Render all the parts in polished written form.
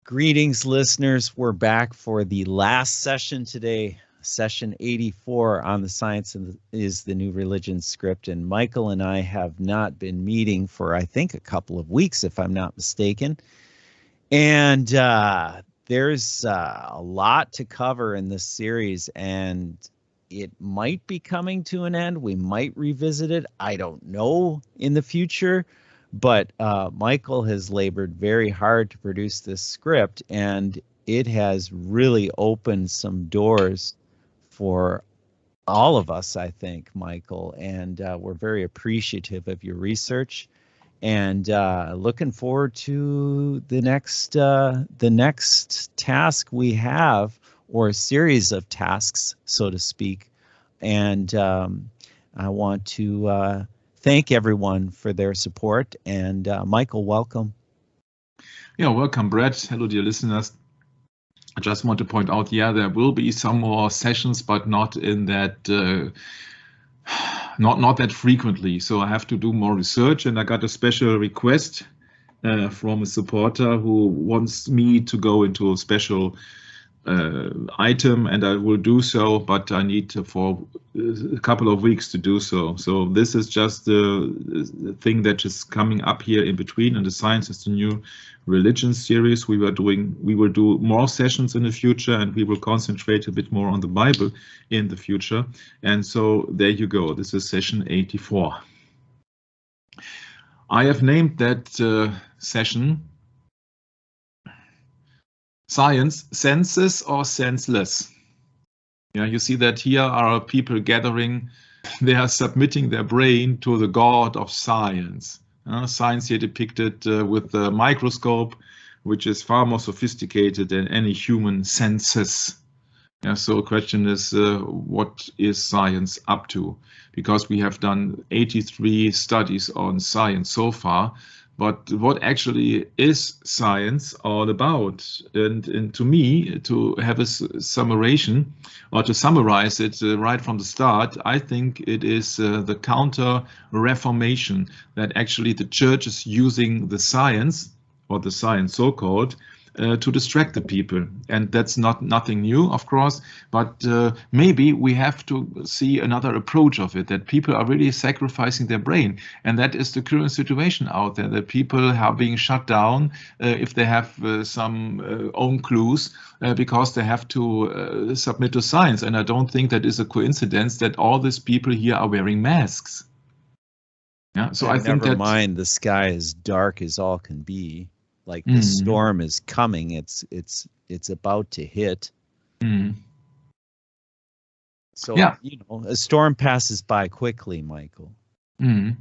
Greetings, listeners. We're back for the last session today, session 84 on the Science is the New Religion script. And Michael and I have not been meeting for, I think, a couple of weeks, if I'm not mistaken. And there's a lot to cover in this series, and it might be coming to an end. We might revisit it. I don't know in the future. But Michael has labored very hard to produce this script, and it has really opened some doors for all of us, I think, Michael. And we're very appreciative of your research, and looking forward to the next task we have, or a series of tasks, so to speak. And I want to thank everyone for their support. And Michael, welcome. Yeah, welcome, Brett. Hello, dear listeners. I just want to point out, yeah, there will be some more sessions, but not in that, not that frequently. So I have to do more research, and I got a special request from a supporter who wants me to go into a special item, and I will do so, but I need for a couple of weeks to do so. So this is just the thing that is coming up here in between. And the Science is the New Religion series we will do more sessions in the future, and we will concentrate a bit more on the Bible in the future. And so there you go. This is session 84. I have named that session Science, senses or senseless. Yeah, you see that here are people gathering. They are submitting their brain to the god of science. Science here depicted with the microscope, which is far more sophisticated than any human senses. Yeah, so the question is, what is science up to? Because we have done 83 studies on science so far. But what actually is science all about? And to me, to have a summation, or to summarize it right from the start, I think it is the counter-reformation, that actually the church is using the science, or the science so-called, to distract the people. And that's nothing new, of course, but maybe we have to see another approach of it, that people are really sacrificing their brain. And that is the current situation out there, that people are being shut down if they have some own clues, because they have to submit to science. And I don't think that is a coincidence that all these people here are wearing masks. Yeah, so I think never mind, the sky is dark as all can be. Like the storm is coming, it's about to hit. So yeah, you know, a storm passes by quickly, Michael. But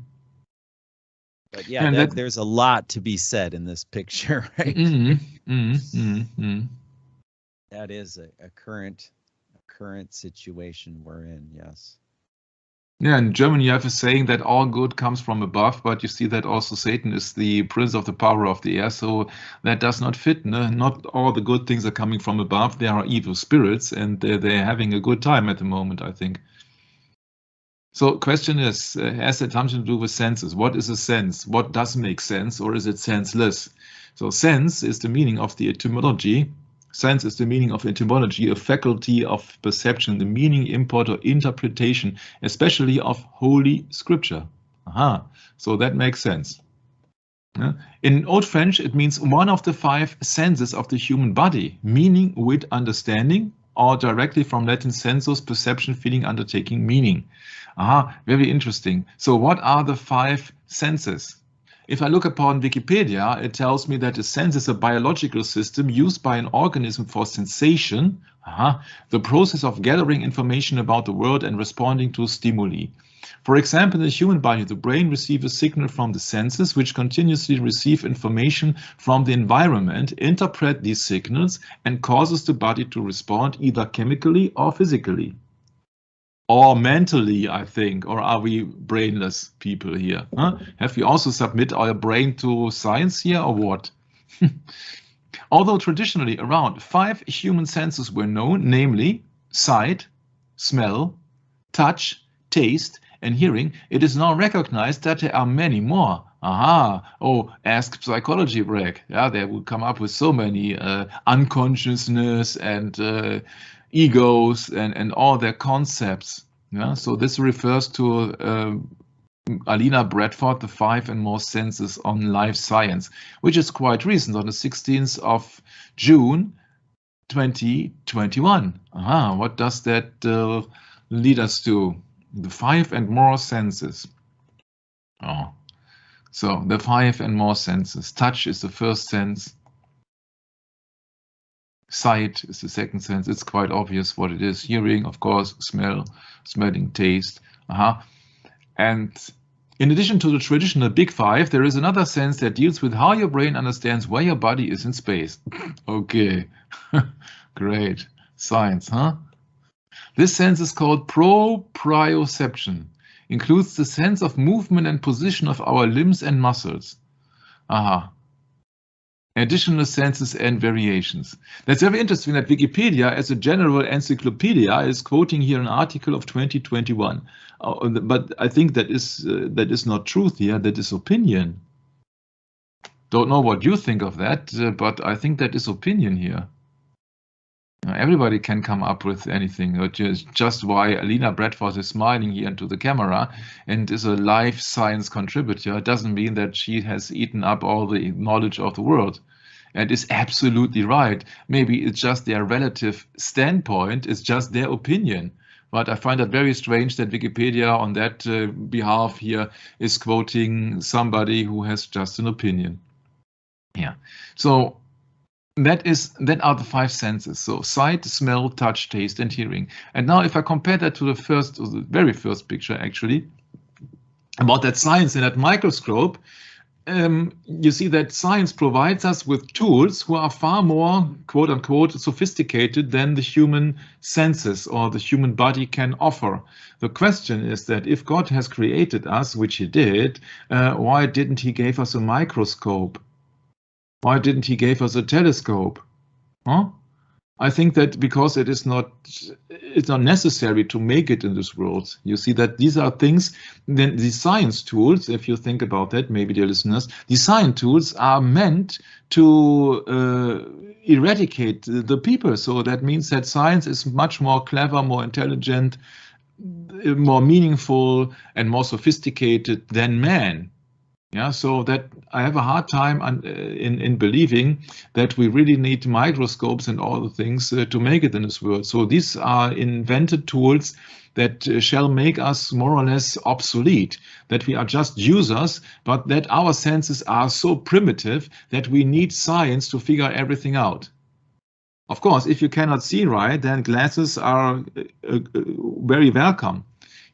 yeah, there's a lot to be said in this picture, right? That is a current situation we're in. Yes. Yeah, in Germany you have a saying that all good comes from above, but you see that also Satan is the prince of the power of the air, so that does not fit. No? Not all the good things are coming from above. There are evil spirits, and they're having a good time at the moment, I think. So question is, has it something to do with senses? What is a sense? What does make sense, or is it senseless? So sense is the meaning of the etymology. Sense is the meaning of etymology, a faculty of perception, the meaning, import, or interpretation, especially of Holy Scripture. So that makes sense. In Old French, it means one of the 5 senses of the human body, meaning, wit, understanding, or directly from Latin sensus, perception, feeling, undertaking, meaning. Very interesting. So what are the 5 senses? If I look upon Wikipedia, it tells me that a sense is a biological system used by an organism for sensation, the process of gathering information about the world and responding to stimuli. For example, in the human body, the brain receives a signal from the senses, which continuously receive information from the environment, interpret these signals, and causes the body to respond either chemically or physically. Or mentally, I think, or are we brainless people here? Have we also submit our brain to science here, or what? Although traditionally around 5 human senses were known, namely sight, smell, touch, taste, and hearing, it is now recognized that there are many more. Aha, oh, ask psychology break. Yeah, they will come up with so many unconsciousness and egos and all their concepts. Yeah, so this refers to Alina Bradford, The 5 and More Senses on Life Science, which is quite recent, on the 16th of June 2021. Aha, what does that lead us to? The 5 and more senses. Oh, so the 5 and more senses. Touch is the first sense. Sight is the second sense. It's quite obvious what it is. Hearing, of course, smell, smelling, taste. And in addition to the traditional big 5, there is another sense that deals with how your brain understands where your body is in space. Okay, great. Science, huh? This sense is called proprioception. Includes the sense of movement and position of our limbs and muscles. Aha. Additional senses and variations. That's very interesting that Wikipedia, as a general encyclopedia, is quoting here an article of 2021. But I think that is not truth here. That is opinion. Don't know what you think of that, but I think that is opinion here. Everybody can come up with anything, which is just why Alina Bradford is smiling here into the camera and is a life science contributor. It doesn't mean that she has eaten up all the knowledge of the world. And is absolutely right. Maybe it's just their relative standpoint, it's just their opinion. But I find it very strange that Wikipedia on that behalf here is quoting somebody who has just an opinion. Yeah, so that are the 5 senses. So sight, smell, touch, taste, and hearing. And now if I compare that to the very first picture, actually, about that science and that microscope, you see that science provides us with tools who are far more, quote unquote, sophisticated than the human senses or the human body can offer. The question is that if God has created us, which he did, why didn't he give us a microscope? Why didn't he give us a telescope? Huh? I think that because it's not necessary to make it in this world. You see that these are things, then the science tools, if you think about that, maybe dear listeners, the science tools are meant to eradicate the people. So that means that science is much more clever, more intelligent, more meaningful, and more sophisticated than man. Yeah, so that I have a hard time in believing that we really need microscopes and all the things to make it in this world. So these are invented tools that shall make us more or less obsolete, that we are just users, but that our senses are so primitive that we need science to figure everything out. Of course, if you cannot see right, then glasses are very welcome.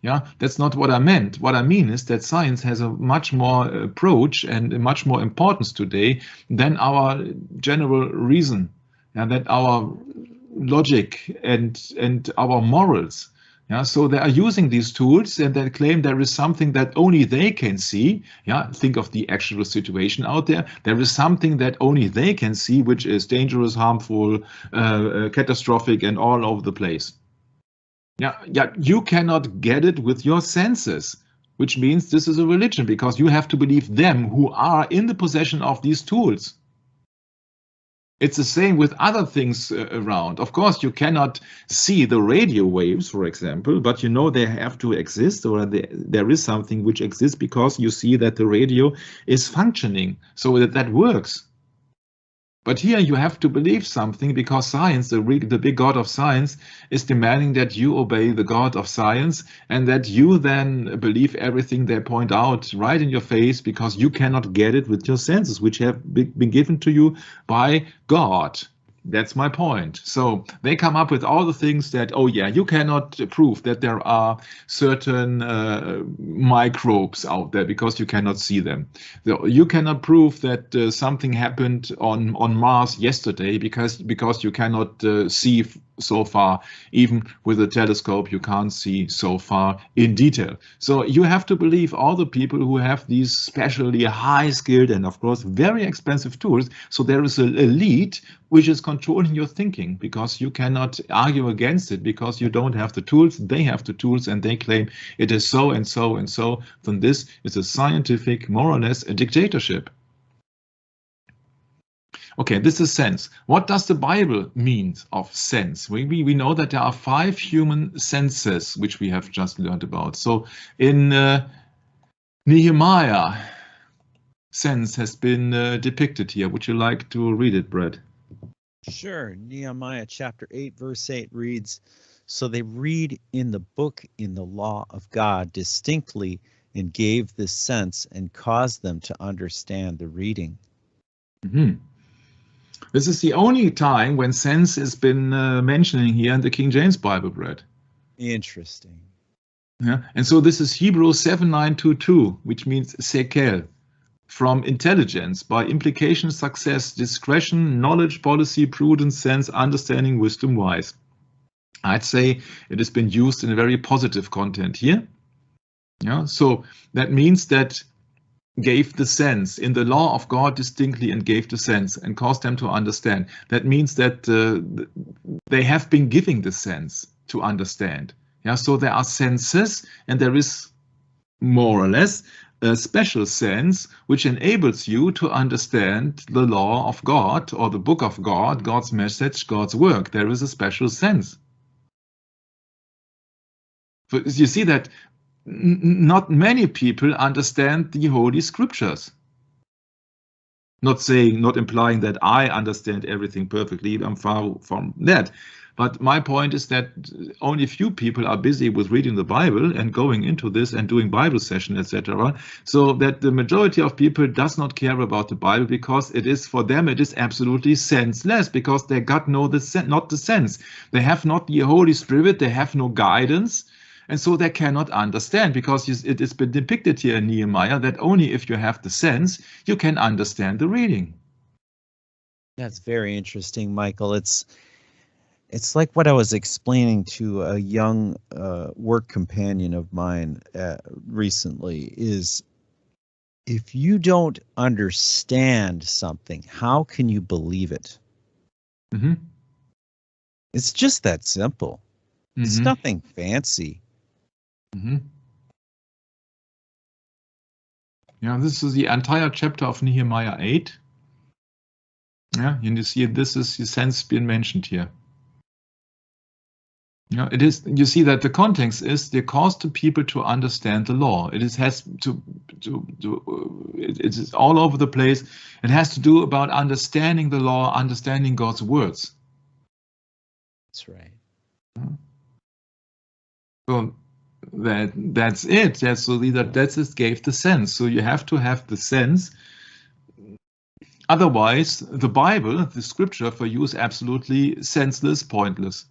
Yeah, that's not what I meant. What I mean is that science has a much more approach and much more importance today than our general reason, and that our logic and our morals. Yeah, so they are using these tools and they claim there is something that only they can see. Yeah, think of the actual situation out there. There is something that only they can see, which is dangerous, harmful, catastrophic, and all over the place. Yeah, you cannot get it with your senses, which means this is a religion because you have to believe them who are in the possession of these tools. It's the same with other things around. Of course, you cannot see the radio waves, for example, but you know they have to exist, or there is something which exists because you see that the radio is functioning, so that works. But here you have to believe something because science, the big God of science, is demanding that you obey the God of science and that you then believe everything they point out right in your face because you cannot get it with your senses, which have been given to you by God. That's my point. So they come up with all the things that, oh yeah, you cannot prove that there are certain microbes out there because you cannot see them. So you cannot prove that something happened on Mars yesterday because you cannot see so far. Even with a telescope, you can't see so far in detail. So you have to believe all the people who have these specially high skilled and of course very expensive tools. So there is an elite which is controlling your thinking, because you cannot argue against it, because you don't have the tools. They have the tools, and they claim it is so and so and so. Then this is a scientific, more or less, a dictatorship. Okay, this is sense. What does the Bible mean of sense? We know that there are 5 human senses, which we have just learned about. So in Nehemiah, sense has been depicted here. Would you like to read it, Brad? Sure. Nehemiah chapter 8, verse 8 reads, "So they read in the book in the law of God distinctly and gave the sense and caused them to understand the reading." Mm-hmm. This is the only time when sense has been mentioning here in the King James Bible, Brad. Interesting. Yeah, and so this is Hebrews 7:9-2, which means sekel, from intelligence, by implication, success, discretion, knowledge, policy, prudence, sense, understanding, wisdom, wise. I'd say it has been used in a very positive content here. Yeah, so that means that gave the sense in the law of God distinctly and gave the sense and caused them to understand. That means that they have been giving the sense to understand. Yeah, so there are senses, and there is more or less a special sense which enables you to understand the law of God or the book of God, God's message, God's work. There is a special sense. But you see that not many people understand the Holy Scriptures. Not implying that I understand everything perfectly. I'm far from that. But my point is that only few people are busy with reading the Bible and going into this and doing Bible session, etc. So that the majority of people does not care about the Bible, because it is, for them, it is absolutely senseless, because they got not the sense. They have not the Holy Spirit. They have no guidance. And so they cannot understand, because it has been depicted here in Nehemiah that only if you have the sense, you can understand the reading. That's very interesting, Michael. It's like what I was explaining to a young work companion of mine recently is, if you don't understand something, how can you believe it? Mm-hmm. It's just that simple. Mm-hmm. It's nothing fancy. Mm-hmm. Yeah, this is the entire chapter of Nehemiah 8. Yeah, and you see this is the sense being mentioned here. Yeah, it is. You see that the context is the cause to people to understand the law. It is it is all over the place. It has to do about understanding the law, understanding God's words. That's right. So that's it. Yeah, so that just gave the sense. So you have to have the sense. Otherwise, the Bible, the scripture for you, is absolutely senseless, pointless.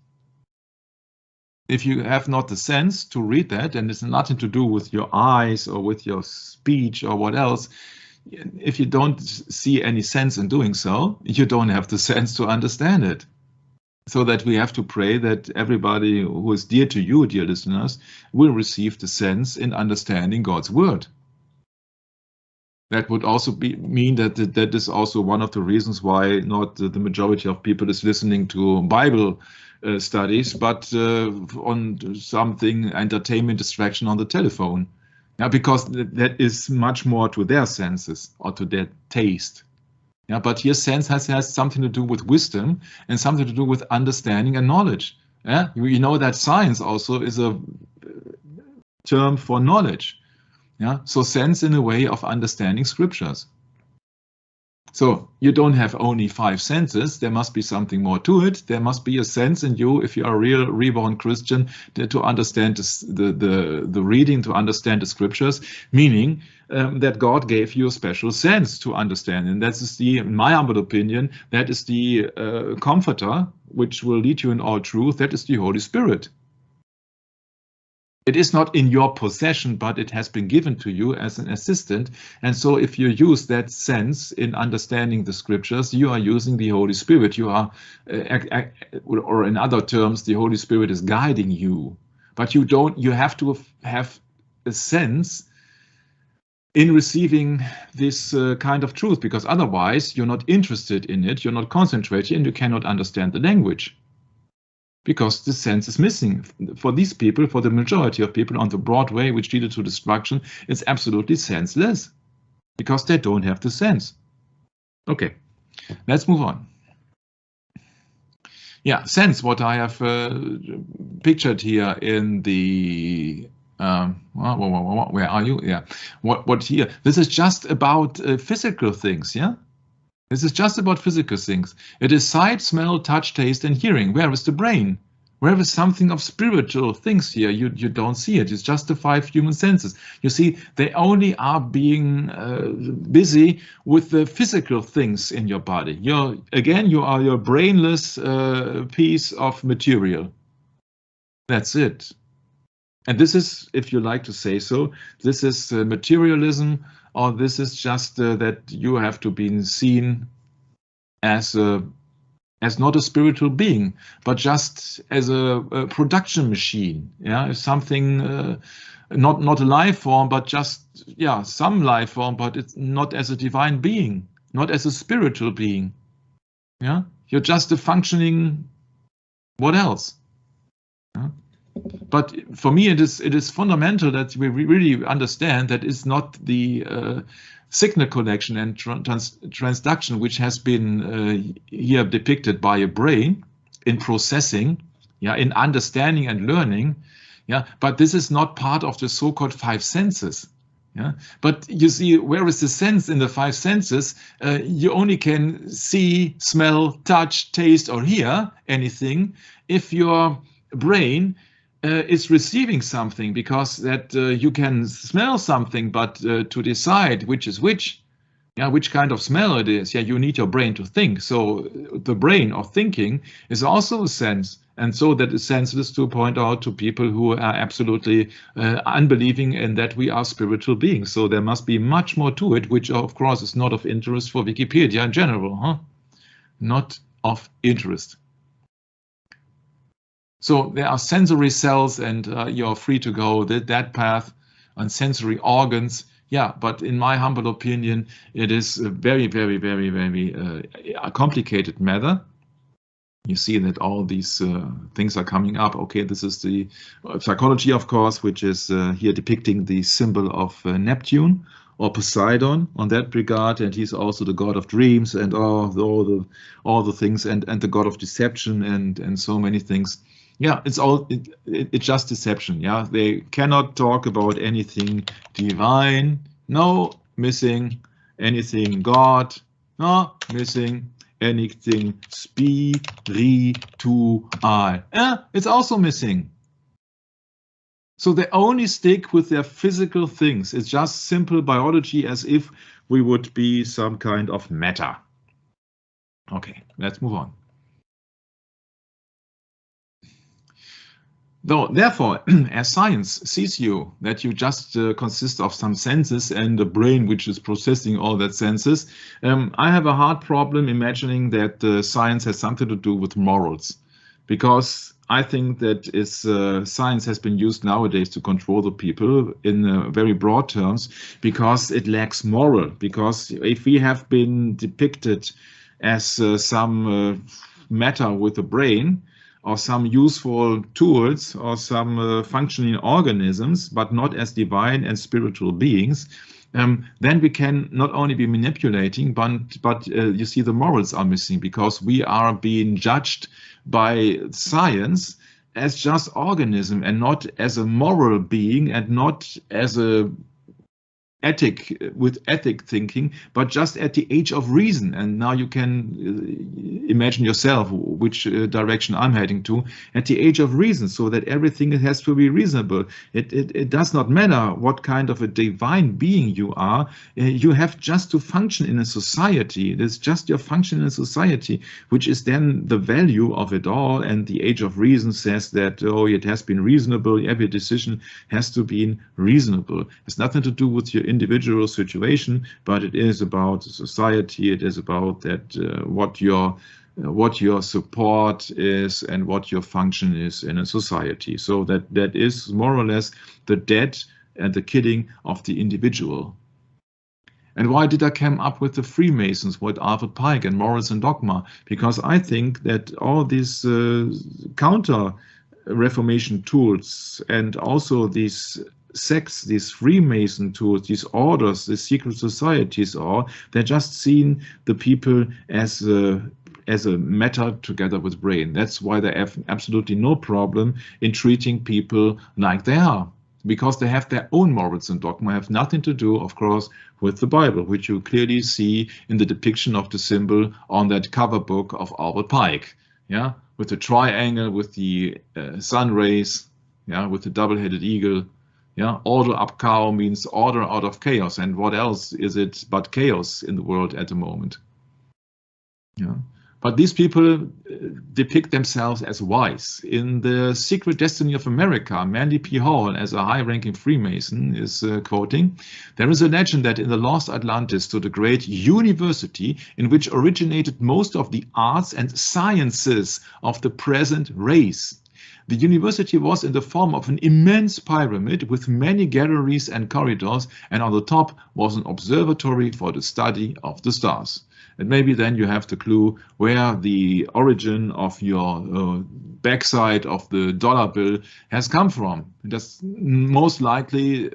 If you have not the sense to read that, and it's nothing to do with your eyes or with your speech or what else, if you don't see any sense in doing so, you don't have the sense to understand it. So that we have to pray that everybody who is dear to you, dear listeners, will receive the sense in understanding God's word. That would also mean that that is also one of the reasons why not the majority of people is listening to Bible studies, but on something, entertainment, distraction on the telephone. Yeah, because that is much more to their senses or to their taste. Yeah, but here sense has something to do with wisdom and something to do with understanding and knowledge. Yeah, you know that science also is a term for knowledge. Yeah, so sense in a way of understanding scriptures. So you don't have only 5 senses. There must be something more to it. There must be a sense in you, if you are a real reborn Christian, to understand the reading, to understand the scriptures, meaning that God gave you a special sense to understand. And that is in my humble opinion, that is the comforter, which will lead you in all truth. That is the Holy Spirit. It is not in your possession, but it has been given to you as an assistant. And so if you use that sense in understanding the scriptures, you are using the Holy Spirit. You are, or in other terms, the Holy Spirit is guiding you. But you have to have a sense in receiving this kind of truth, because otherwise you're not interested in it, you're not concentrating, and you cannot understand the language. Because the sense is missing. For these people, for the majority of people on the broad way which leaded to destruction, it's absolutely senseless. Because they don't have the sense. Okay, let's move on. Yeah, sense, what I have pictured here in the where are you? Yeah, what here? This is just about physical things, yeah? This is just about physical things. It is sight, smell, touch, taste, and hearing. Where is the brain? Where is something of spiritual things here? You don't see it. It's just the 5 human senses. You see, they only are being busy with the physical things in your body. You are your brainless piece of material. That's it. And this is, if you like to say so, this is materialism, or this is just that you have to be seen as not a spiritual being, but just as a production machine. Yeah, something not a life form, but just some life form, but it's not as a divine being, not as a spiritual being. Yeah, you're just a functioning. What else? Yeah? But for me, it is fundamental that we really understand that it's not the signal collection and transduction which has been here depicted by a brain in processing, in understanding and learning, but this is not part of the so-called 5 senses. But you see, where is the sense in the 5 senses? You only can see, smell, touch, taste, or hear anything if your brain is receiving something, because that you can smell something, but to decide which is which kind of smell it is, you need your brain to think. So the brain of thinking is also a sense, and so that is senseless to point out to people who are absolutely unbelieving in that we are spiritual beings. So there must be much more to it, which of course is not of interest for Wikipedia in general, not of interest. So there are sensory cells, and you're free to go that path on sensory organs. But in my humble opinion, it is a very, very, very, very complicated matter. You see that all these things are coming up. Okay, this is the psychology, of course, which is here depicting the symbol of Neptune or Poseidon on that regard, and he's also the god of dreams and all the things, and the god of deception and so many things. It's just deception. They cannot talk about anything divine. No missing anything God. No missing anything spiritual. It's also missing. So they only stick with their physical things. It's just simple biology, as if we would be some kind of matter. Okay, let's move on. Therefore, as science sees you, that you just consist of some senses and a brain which is processing all that senses, I have a hard problem imagining that science has something to do with morals, because I think that science has been used nowadays to control the people in very broad terms, because it lacks moral. Because if we have been depicted as some matter with a brain, or some useful tools, or some functioning organisms, but not as divine and spiritual beings, then we can not only be manipulating, but you see, the morals are missing, because we are being judged by science as just organism, and not as a moral being, and not as a ethic thinking, but just at the age of reason. And now you can imagine yourself which direction I'm heading to, at the age of reason, so that everything has to be reasonable. It does not matter what kind of a divine being you are. You have just to function in a society. It is just your function in a society, which is then the value of it all. And the age of reason says that, it has been reasonable. Every decision has to be reasonable. It's nothing to do with your individual situation, but it is about society. It is about that what your support is and what your function is in a society. So that is more or less the death and the killing of the individual. And why did I come up with the Freemasons with Arthur Pike and Morals and Dogma? Because I think that all these counter-Reformation tools and also these sects, these Freemason tools, these orders, these secret societies, they're just seeing the people as a matter together with brain. That's why they have absolutely no problem in treating people like they are, because they have their own morals and dogma, have nothing to do, of course, with the Bible, which you clearly see in the depiction of the symbol on that cover book of Albert Pike, yeah, with the triangle, with the sun rays, yeah, with the double-headed eagle. Yeah, order ab chaos means order out of chaos, and what else is it but chaos in the world at the moment? Yeah. But these people depict themselves as wise. In The Secret Destiny of America, Manly P. Hall, as a high-ranking Freemason, is quoting, "There is a legend that in the lost Atlantis stood a great university in which originated most of the arts and sciences of the present race. The university was in the form of an immense pyramid with many galleries and corridors, and on the top was an observatory for the study of the stars." And maybe then you have the clue where the origin of your backside of the dollar bill has come from. That's most likely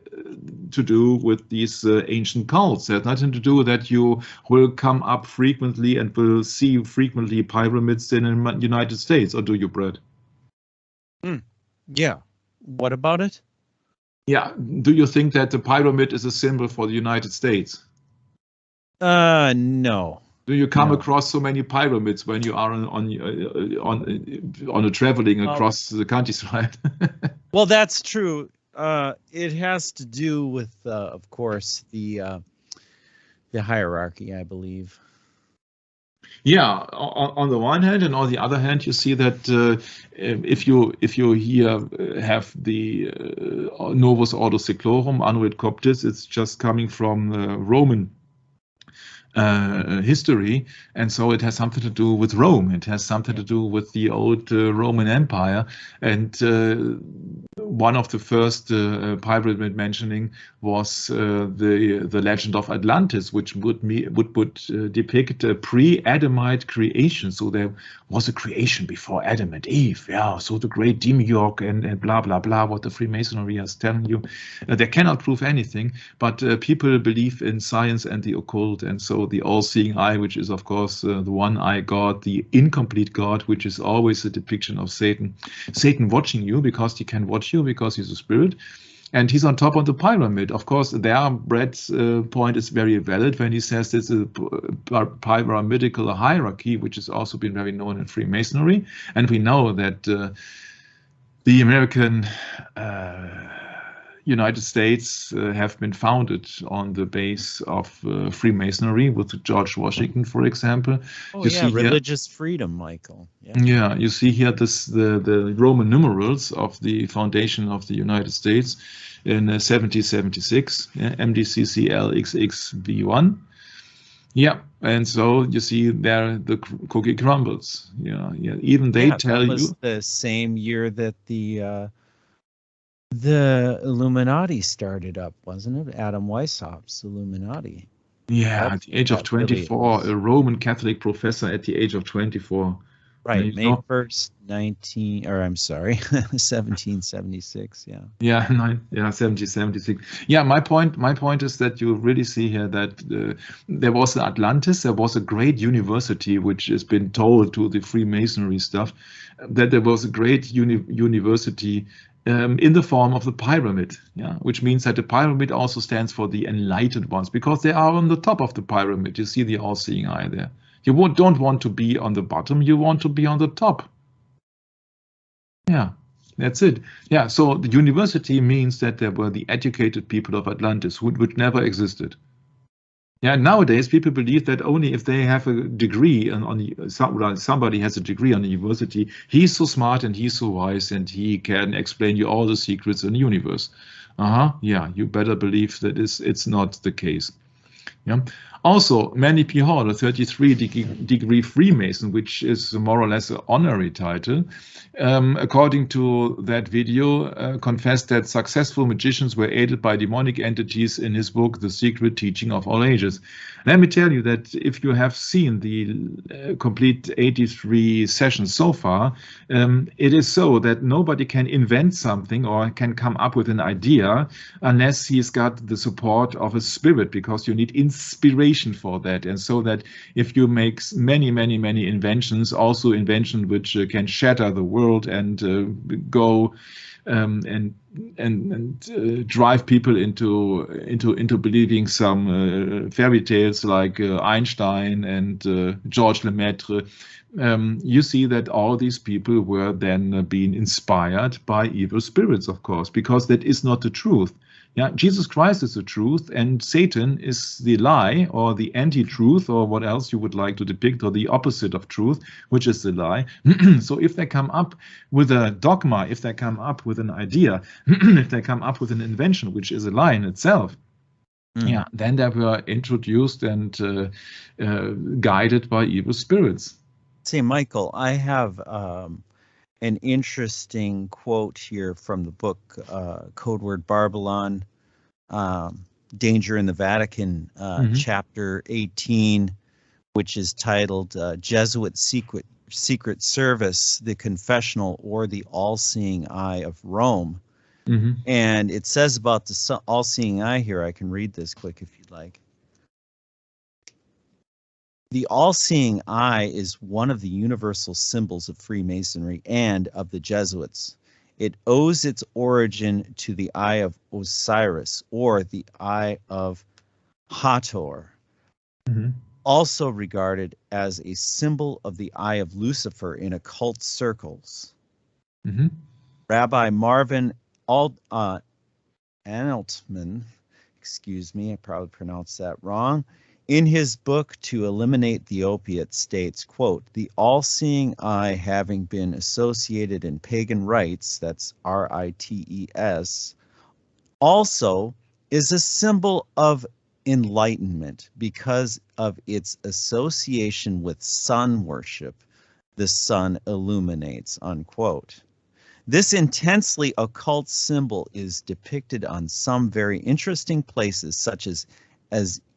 to do with these ancient cults. It has nothing to do that you will come up frequently and will see frequently pyramids in the United States, or do you, Brad? Yeah. What about it? Yeah. Do you think that the pyramid is a symbol for the United States? No. Do you come across so many pyramids when you are on a traveling across the countryside? Well, that's true. It has to do with, of course, the hierarchy, I believe. Yeah, on the one hand, and on the other hand, you see that if you here have the Novus Ordo Seclorum, Annuit Coptis, it's just coming from Roman history, and so it has something to do with Rome. It has something to do with the old Roman Empire, and one of the first pyramid mentioning was the legend of Atlantis, which would depict a pre-Adamite creation. So there was a creation before Adam and Eve. Yeah, so the great demiurge and blah blah blah. What the Freemasonry is telling you, they cannot prove anything, but people believe in science and the occult, and so the all-seeing eye, which is of course the one-eye God, the incomplete God, which is always a depiction of Satan watching you, because he can watch you because he's a spirit, and he's on top of the pyramid. Of course, there Brad's point is very valid when he says this is a pyramidical hierarchy, which has also been very known in Freemasonry, and we know that the American United States have been founded on the base of Freemasonry, with George Washington, for example. Oh, you see religious freedom, Michael. Yeah, you see here the Roman numerals of the foundation of the United States in 1776, MDCCLXXB1. Yeah, and so you see there the cookie crumbles. Yeah, even they tell you. That was the same year that the Illuminati started up, wasn't it? Adam Weishaupt's Illuminati. Yeah, at the age of 24, a Roman Catholic professor at the age of 24. Right, May 1st, 1776. Yeah. Yeah, 1776. Yeah, my point is that you really see here that there was an Atlantis, there was a great university, which has been told to the Freemasonry stuff, that there was a great university in the form of the pyramid, yeah, which means that the pyramid also stands for the enlightened ones, because they are on the top of the pyramid. You see the all-seeing eye there. You don't want to be on the bottom, you want to be on the top. Yeah, that's it. Yeah, so the university means that there were the educated people of Atlantis, which never existed. Yeah, nowadays people believe that only if they have a degree somebody has a degree on the university, he's so smart and he's so wise and he can explain you all the secrets in the universe. Yeah, you better believe that it's not the case. Yeah. Also, Manly P. Hall, a 33-degree Freemason, which is more or less an honorary title, according to that video, confessed that successful magicians were aided by demonic entities in his book, The Secret Teaching of All Ages. Let me tell you that if you have seen the complete 83 sessions so far, it is so that nobody can invent something or can come up with an idea unless he's got the support of a spirit, because you need inspiration for that. And so that if you make many inventions, also inventions which can shatter the world and go and drive people into believing some fairy tales like Einstein and Georges Lemaitre, you see that all these people were then being inspired by evil spirits, of course, because that is not the truth. Yeah, Jesus Christ is the truth, and Satan is the lie, or the anti-truth, or what else you would like to depict, or the opposite of truth, which is the lie. So if they come up with a dogma, if they come up with an idea, if they come up with an invention, which is a lie in itself, yeah, then they were introduced and guided by evil spirits. Say, Michael, I have an interesting quote here from the book, Code Word Babylon, Danger in the Vatican, chapter 18, which is titled Jesuit Secret Service, the Confessional or the All-Seeing Eye of Rome. And it says about the all-seeing eye here, I can read this quick if you'd like. The all-seeing eye is one of the universal symbols of Freemasonry and of the Jesuits. It owes its origin to the eye of Osiris, or the eye of Hathor, also regarded as a symbol of the eye of Lucifer in occult circles. Rabbi Marvin Aneltman, excuse me, I probably pronounced that wrong, in his book To Eliminate the Opiate states, quote, the all-seeing eye having been associated in pagan rites, that's R-I-T-E-S, also is a symbol of enlightenment because of its association with sun worship. The sun illuminates, unquote. This intensely occult symbol is depicted on some very interesting places, such as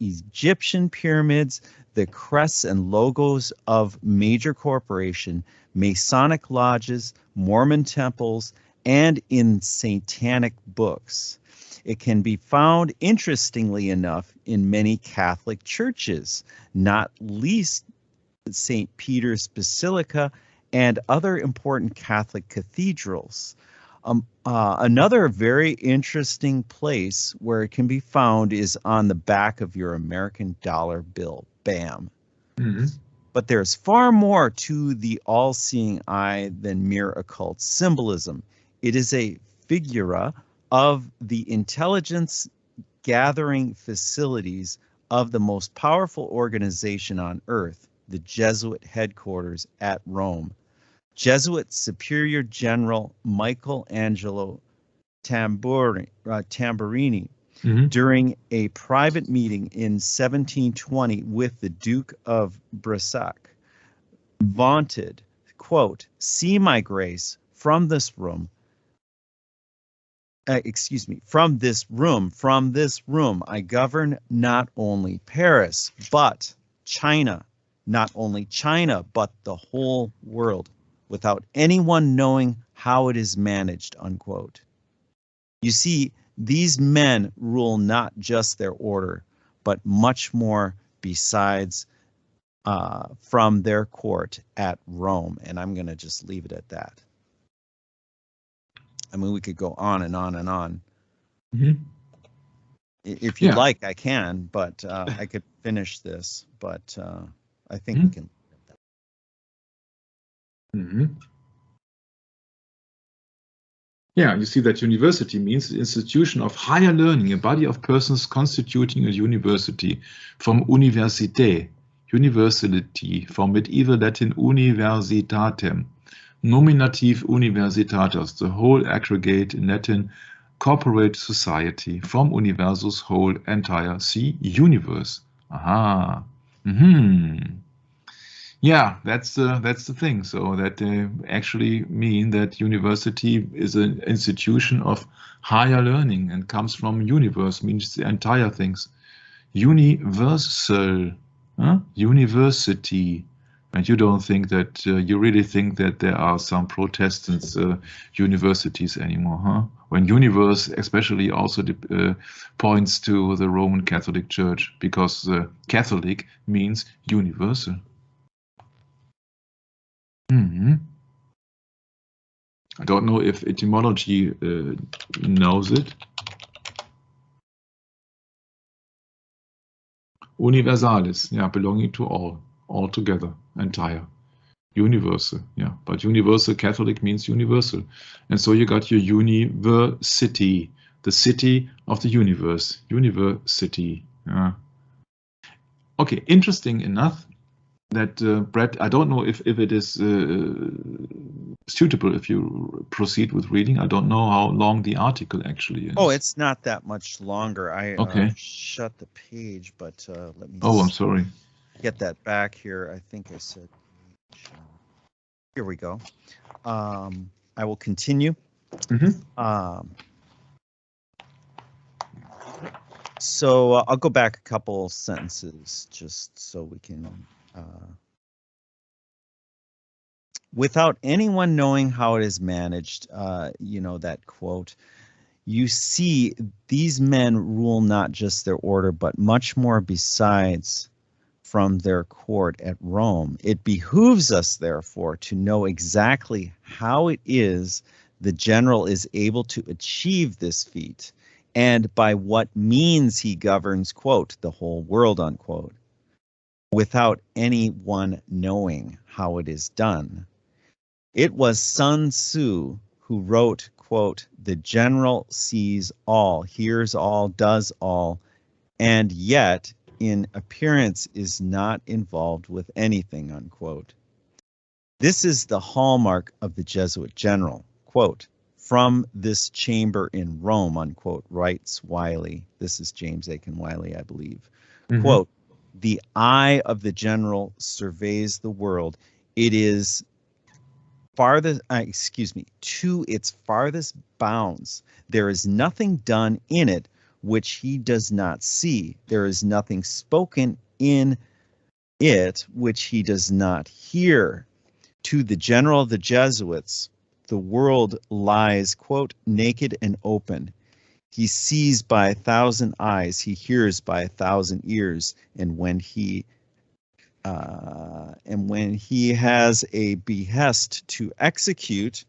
Egyptian pyramids, the crests and logos of major corporation, Masonic lodges, Mormon temples, and in satanic books. It can be found, interestingly enough, in many Catholic churches, not least St. Peter's Basilica and other important Catholic cathedrals. Another very interesting place where it can be found is on the back of your American dollar bill. Bam. But there's far more to the all-seeing eye than mere occult symbolism. It is a figura of the intelligence gathering facilities of the most powerful organization on earth, the Jesuit headquarters at Rome. Jesuit Superior General Michelangelo Tamburini, during a private meeting in 1720 with the Duke of Brissac, vaunted, quote, see my grace from this room, from this room, I govern not only Paris, but China, not only China, but the whole world, without anyone knowing how it is managed, unquote. You see, these men rule not just their order, but much more besides from their court at Rome. And I'm going to just leave it at that. I mean, we could go on and on and on. If you'd like, I can, but I could finish this, but I think we can. Yeah, you see that university means the institution of higher learning, a body of persons constituting a university, from université, university, from medieval Latin universitatem, nominative universitatis, the whole aggregate in Latin, corporate society, from universus, whole, entire, see, universe, Aha. Hmm. Yeah, that's the thing. So that actually mean that university is an institution of higher learning and comes from universe, means the entire things. Universal, huh? University. And you don't think that, you really think that there are some Protestants universities anymore, huh? When universe especially also points to the Roman Catholic Church, because Catholic means universal. Hmm. I don't know if etymology knows it. Universalis, yeah, belonging to all together, entire. Universal, yeah, but universal Catholic means universal. And so you got your university, the city of the universe, university. Yeah. Okay, interesting enough that Brett, I don't know if it is suitable if you proceed with reading. I don't know how long the article actually is. Oh, it's not that much longer. I Okay. shut the page, but let me Oh, I'm sorry. get that back here. I think I said here we go. I will continue. So I'll go back a couple sentences just so we can without anyone knowing how it is managed, you know, that quote, you see these men rule not just their order, but much more besides from their court at Rome. It behooves us, therefore, to know exactly how it is the general is able to achieve this feat, and by what means he governs, quote, the whole world, unquote, without anyone knowing how it is done. It was Sun Tzu who wrote, quote, the general sees all, hears all, does all, and yet in appearance is not involved with anything, unquote. This is the hallmark of the Jesuit general, quote, from this chamber in Rome, unquote, writes Wiley. This is James Aiken Wiley, I believe. Quote, the eye of the general surveys the world. It is farthest, to its farthest bounds. There is nothing done in it which he does not see. There is nothing spoken in it which he does not hear. To the general of the Jesuits, the world lies, quote, naked and open. He sees by 1,000 eyes, he hears by 1,000 ears, and when he has a behest to execute,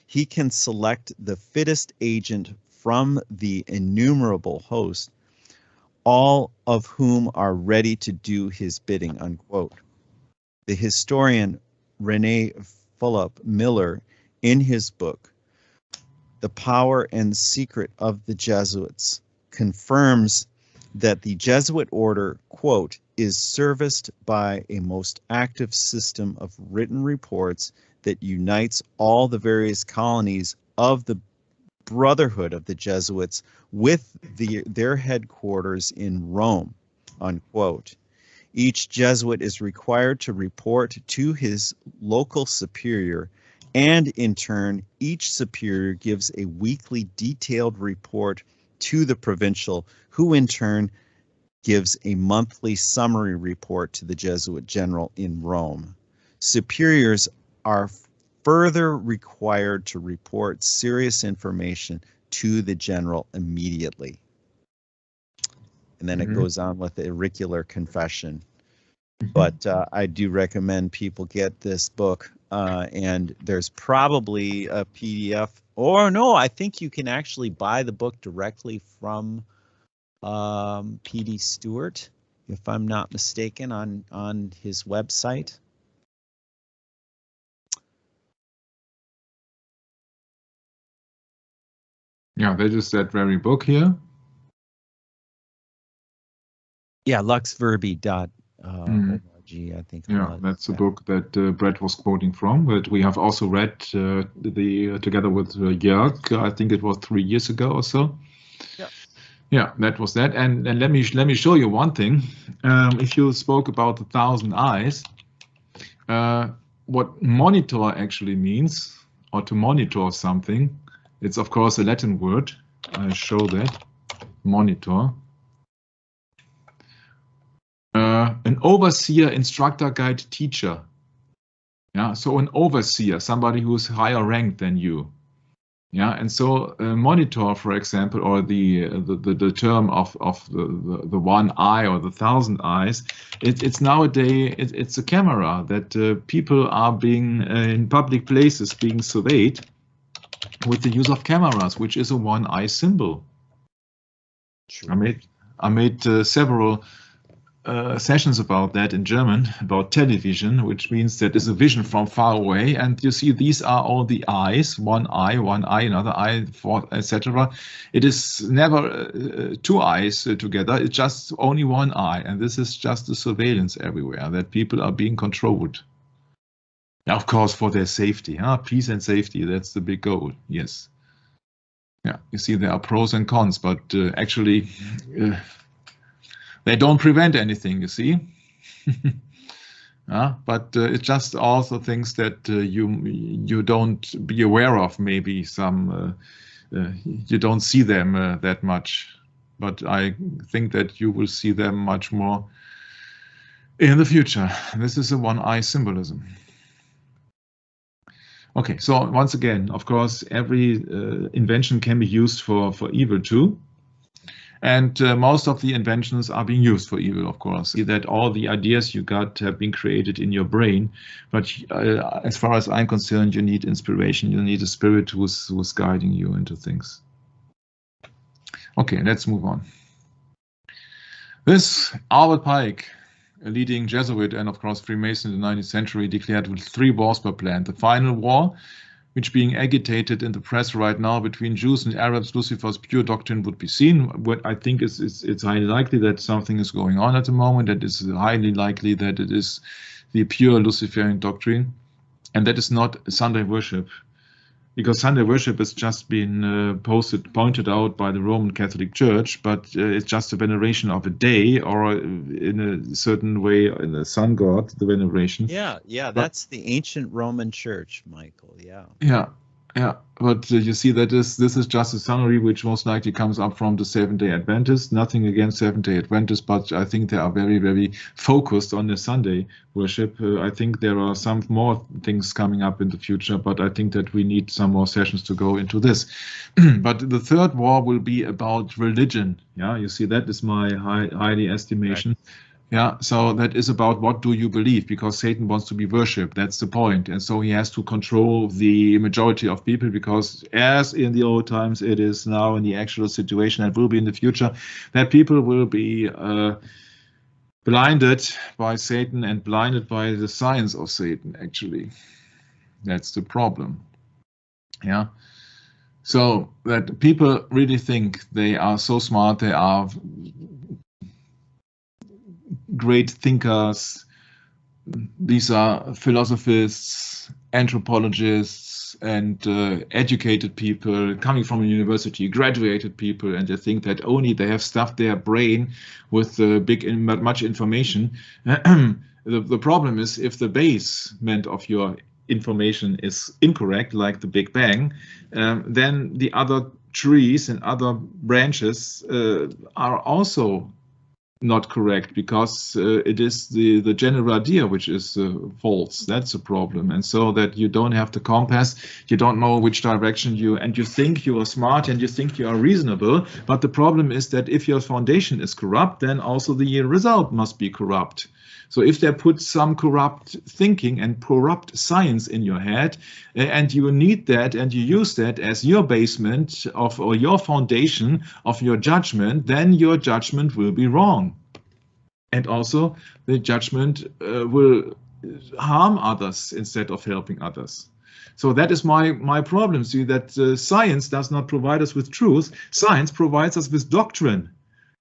he can select the fittest agent from the innumerable host, all of whom are ready to do his bidding, unquote. The historian Rene Philip Miller, in his book, The Power and Secret of the Jesuits, confirms that the Jesuit order, quote, is serviced by a most active system of written reports that unites all the various colonies of the Brotherhood of the Jesuits with their headquarters in Rome, unquote. Each Jesuit is required to report to his local superior, and in turn, each superior gives a weekly detailed report to the provincial, who in turn gives a monthly summary report to the Jesuit general in Rome. Superiors are further required to report serious information to the general immediately. And then it goes on with the auricular confession. But I do recommend people get this book, and there's probably a PDF, or no, I think you can actually buy the book directly from P.D. Stewart, if I'm not mistaken, on his website. Yeah, that is that very book here. Yeah, luxverbi.org, I think. Yeah, that's the book that Brett was quoting from, but we have also read together with Jörg, I think it was 3 years ago or so. Yeah. Yeah, that was that. And let me show you one thing. If you spoke about the 1,000 eyes, what monitor actually means, or to monitor something, it's of course a Latin word. I'll show that. Monitor. An overseer, instructor, guide, teacher. Yeah, so an overseer, somebody who's higher ranked than you. Yeah, and so monitor, for example, or the term of the 1 eye or the 1,000 eyes, it's nowadays it's a camera that people are being in public places being surveyed with the use of cameras, which is a 1 eye symbol. Sure. I made several sessions about that in German, about television, which means that is a vision from far away, and you see these are all the eyes, one eye, another eye, etc. It is never 2 eyes together, it's just only 1 eye, and this is just the surveillance everywhere, that people are being controlled. Now, of course, for their safety, peace and safety, that's the big goal, yes. Yeah, you see there are pros and cons, but actually they don't prevent anything, you see. But it's just also things that you don't be aware of, maybe some, you don't see them that much. But I think that you will see them much more in the future. This is a 1 eye symbolism. Okay, so once again, of course, every invention can be used for evil too. And most of the inventions are being used for evil, of course. See that all the ideas you got have been created in your brain. But as far as I'm concerned, you need inspiration. You need a spirit who's guiding you into things. Okay, let's move on. This Albert Pike, a leading Jesuit and of course Freemason in the 19th century, declared with 3 wars per plan. The final war, which being agitated in the press right now between Jews and Arabs, Lucifer's pure doctrine would be seen. What I think is it's highly likely that something is going on at the moment. That is highly likely that it is the pure Luciferian doctrine, and that is not Sunday worship, because Sunday worship has just been pointed out by the Roman Catholic Church, but it's just a veneration of a day, or in a certain way in the sun god, the veneration. Yeah, that's the ancient Roman Church, Michael. Yeah. But you see that this is just a summary which most likely comes up from the Seventh-day Adventists. Nothing against Seventh-day Adventists, but I think they are very, very focused on the Sunday worship. I think there are some more things coming up in the future, but I think that we need some more sessions to go into this. But the third war will be about religion. Yeah, you see that is my highly estimation. Right. Yeah, so that is about what do you believe, because Satan wants to be worshipped. That's the point. And so he has to control the majority of people, because as in the old times, it is now in the actual situation and will be in the future, that people will be blinded by Satan and blinded by the science of Satan, actually. That's the problem. Yeah. So that people really think they are so smart, they are great thinkers. These are philosophists, anthropologists, and educated people coming from a university, graduated people, and they think that only they have stuffed their brain with much information. The problem is, if the basement of your information is incorrect, like the Big Bang, then the other trees and other branches are also not correct, because it is the general idea which is false. That's a problem. And so that you don't have the compass, you don't know which direction and you think you are smart and you think you are reasonable, but the problem is that if your foundation is corrupt, then also the result must be corrupt. So if they put some corrupt thinking and corrupt science in your head, and you need that and you use that as your basement of, or your foundation of your judgment, then your judgment will be wrong. And also the judgment will harm others instead of helping others. So that is my problem. See, that science does not provide us with truth. Science provides us with doctrine.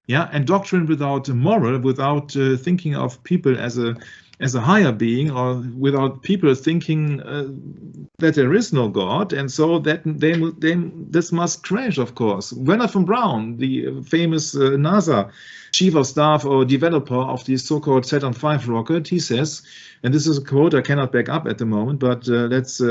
Yeah, and doctrine without moral, without thinking of people as as a higher being, or without people thinking that there is no God, and so that this must crash, of course. Werner von Braun, the famous NASA chief of staff or developer of the so-called Saturn V rocket, he says, and this is a quote I cannot back up at the moment, but let's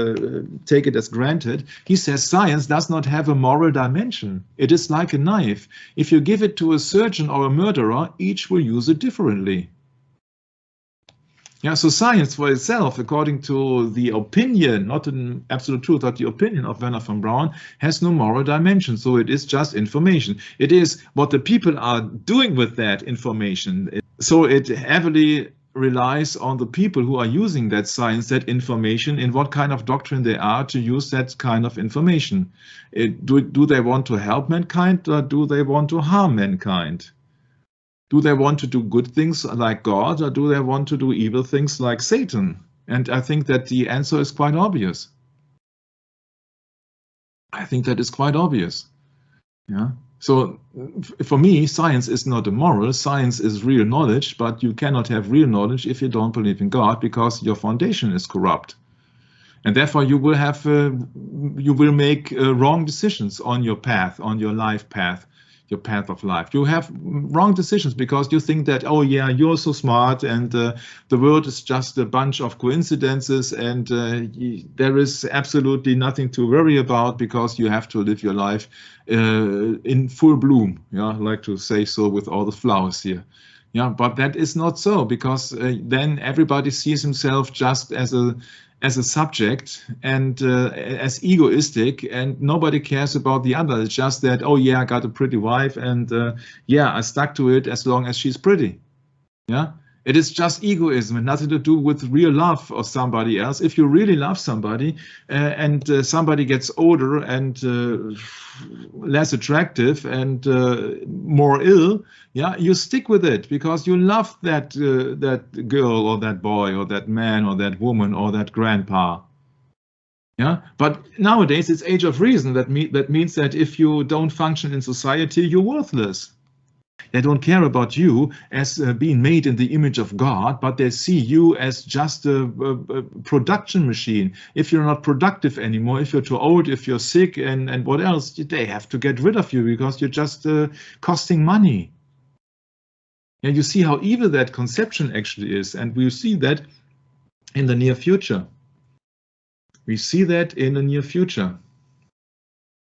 take it as granted. He says, science does not have a moral dimension. It is like a knife. If you give it to a surgeon or a murderer, each will use it differently. Yeah, so science for itself, according to the opinion, not an absolute truth, but the opinion of Werner von Braun, has no moral dimension. So it is just information. It is what the people are doing with that information. So it heavily relies on the people who are using that science, that information, in what kind of doctrine they are to use that kind of information. Do they want to help mankind, or do they want to harm mankind? Do they want to do good things like God, or do they want to do evil things like Satan? And I think that the answer is quite obvious. I think that is quite obvious. Yeah. So for me, science is not immoral. Science is real knowledge, but you cannot have real knowledge if you don't believe in God, because your foundation is corrupt. And therefore you will make wrong decisions on your path, on your life path. Your path of life. You have wrong decisions because you think that, oh yeah, you're so smart, and the world is just a bunch of coincidences, and there is absolutely nothing to worry about because you have to live your life in full bloom. Yeah, I like to say so with all the flowers here. Yeah, but that is not so, because then everybody sees himself just as a subject and as egoistic, and nobody cares about the other. It's just that, oh yeah, I got a pretty wife, and yeah, I stuck to it as long as she's pretty. Yeah, it is just egoism and nothing to do with real love of somebody else. If you really love somebody and somebody gets older and less attractive and more ill, yeah, you stick with it because you love that that girl or that boy or that man or that woman or that grandpa. Yeah, but nowadays it's age of reason. That means that if you don't function in society, you're worthless. They don't care about you as being made in the image of God, but they see you as just a production machine. If you're not productive anymore, if you're too old, if you're sick, and what else, they have to get rid of you because you're just costing money. And you see how evil that conception actually is, and we'll see that in the near future. We see that in the near future.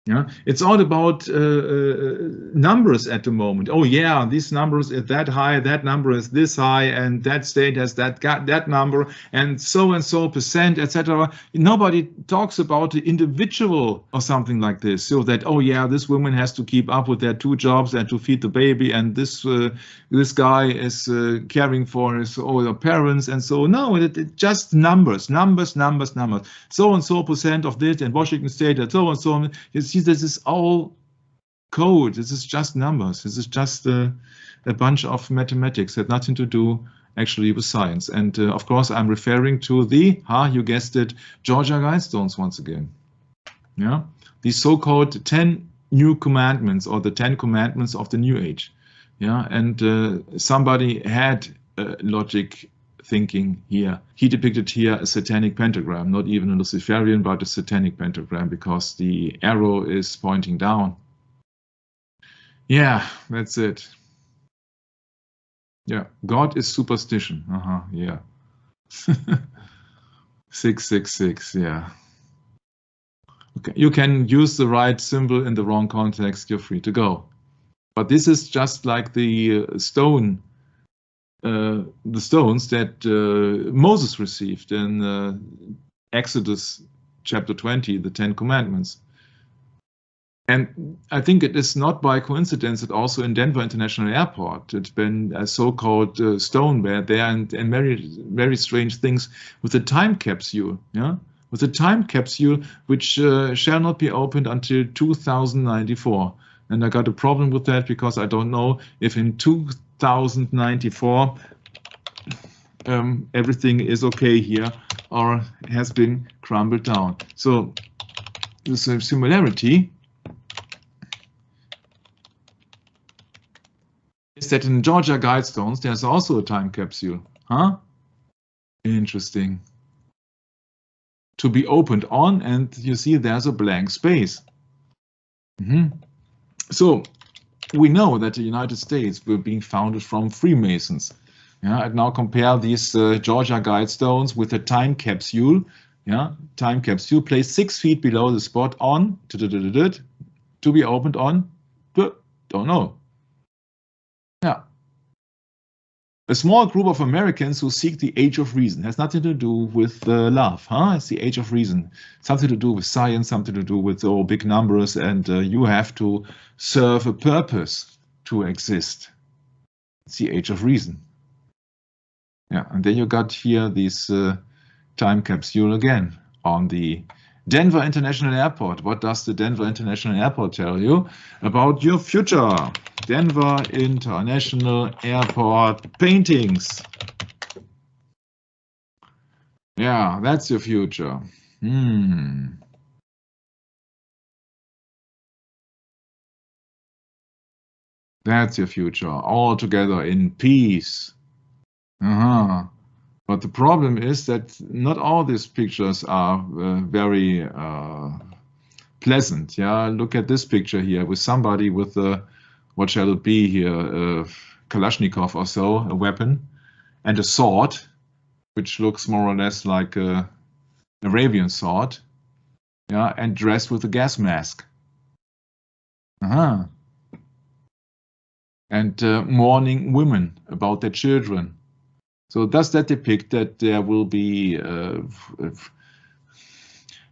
Yeah, it's all about numbers at the moment. Oh yeah, this number is that high, that number is this high, and that state has that number, and so percent, etc. Nobody talks about the individual or something like this. So that, oh yeah, this woman has to keep up with their 2 jobs and to feed the baby, and this guy is caring for his older parents, and so no, it just numbers. So percent of this, and Washington State, and so on. See, this is all code. This is just numbers. This is just a bunch of mathematics. It had nothing to do actually with science. And of course, I'm referring to the, you guessed it, Georgia Guidestones once again. Yeah, these so-called 10 new commandments, or the 10 commandments of the New Age. Yeah, and somebody had logic thinking here. He depicted here a satanic pentagram, not even a Luciferian, but a satanic pentagram, because the arrow is pointing down. Yeah, that's it. Yeah, God is superstition. Yeah. 666, yeah. Okay, you can use the right symbol in the wrong context, you're free to go. But this is just like the stones that Moses received in Exodus chapter 20, the 10 Commandments. And I think it is not by coincidence that also in Denver International Airport, it's been a so-called stoneware there, and very, very strange things with the time capsule, yeah? With the time capsule, which shall not be opened until 2094. And I got a problem with that because I don't know if in 2094 everything is okay here or has been crumbled down. So the similarity is that in Georgia Guidestones there's also a time capsule. Interesting. To be opened on, and you see there's a blank space. So we know that the United States were being founded from Freemasons. Yeah, and now compare these Georgia Guidestones with a time capsule. Yeah, time capsule placed 6 feet below the spot on to be opened on. Don't know. Yeah. A small group of Americans who seek the age of reason. Has nothing to do with love, huh? It's the age of reason. Something to do with science, something to do with big numbers, and you have to serve a purpose to exist. It's the age of reason. Yeah, and then you got here this time capsule again on the Denver International Airport. What does the Denver International Airport tell you about your future? Denver International Airport paintings. Yeah, that's your future. That's your future, all together in peace. But the problem is that not all these pictures are very pleasant. Yeah, look at this picture here with somebody with a, what shall it be here, Kalashnikov or so, a weapon, and a sword, which looks more or less like a Arabian sword. Yeah, and dressed with a gas mask. And mourning women about their children. So does that depict that there will be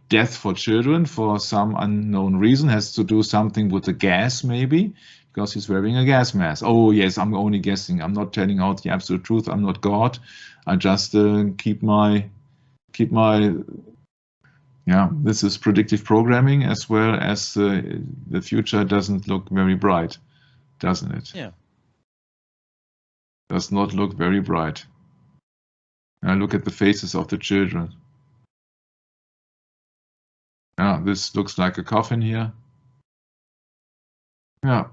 death for children for some unknown reason? Has to do something with the gas, maybe, because he's wearing a gas mask. Oh yes, I'm only guessing. I'm not telling out the absolute truth. I'm not God. I just keep my. Yeah, this is predictive programming as well as the future doesn't look very bright, doesn't it? Yeah. Does not look very bright. Now look at the faces of the children. Yeah, this looks like a coffin here. Yeah.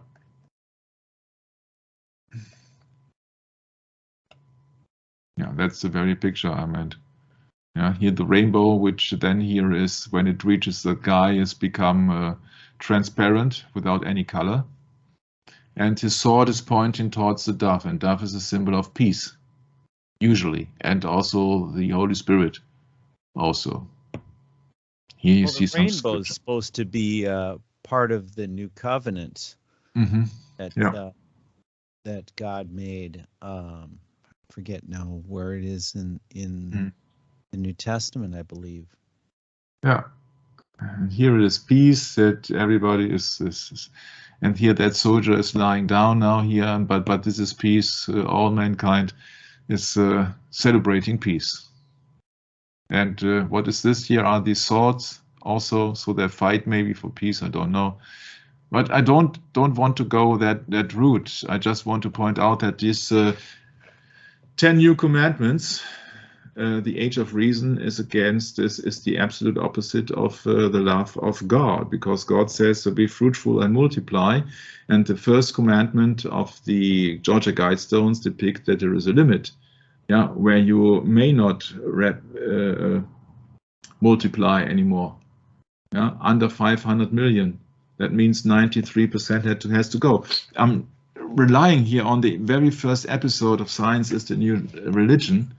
Yeah, that's the very picture I meant. Yeah, here the rainbow, which then here is when it reaches the guy, has become transparent without any color. And his sword is pointing towards the dove, and dove is a symbol of peace, usually, and also the Holy Spirit, also. Here you see some rainbow is supposed to be part of the new covenant that that God made. Forget now where it is in the New Testament, I believe. Yeah, and here it is peace, that everybody is and here that soldier is lying down now here, but this is peace. All mankind is celebrating peace. And what is this? Here are these swords also, so they fight maybe for peace. I don't know, but I don't want to go that route. I just want to point out that these 10 new commandments, the age of reason is against this, is the absolute opposite of the love of God, because God says to be fruitful and multiply, and the first commandment of the Georgia Guidestones depict that there is a limit, yeah, where you may not multiply anymore, yeah, under 500 million. That means 93% has to go. I'm relying here on the very first episode of Science is the New Religion,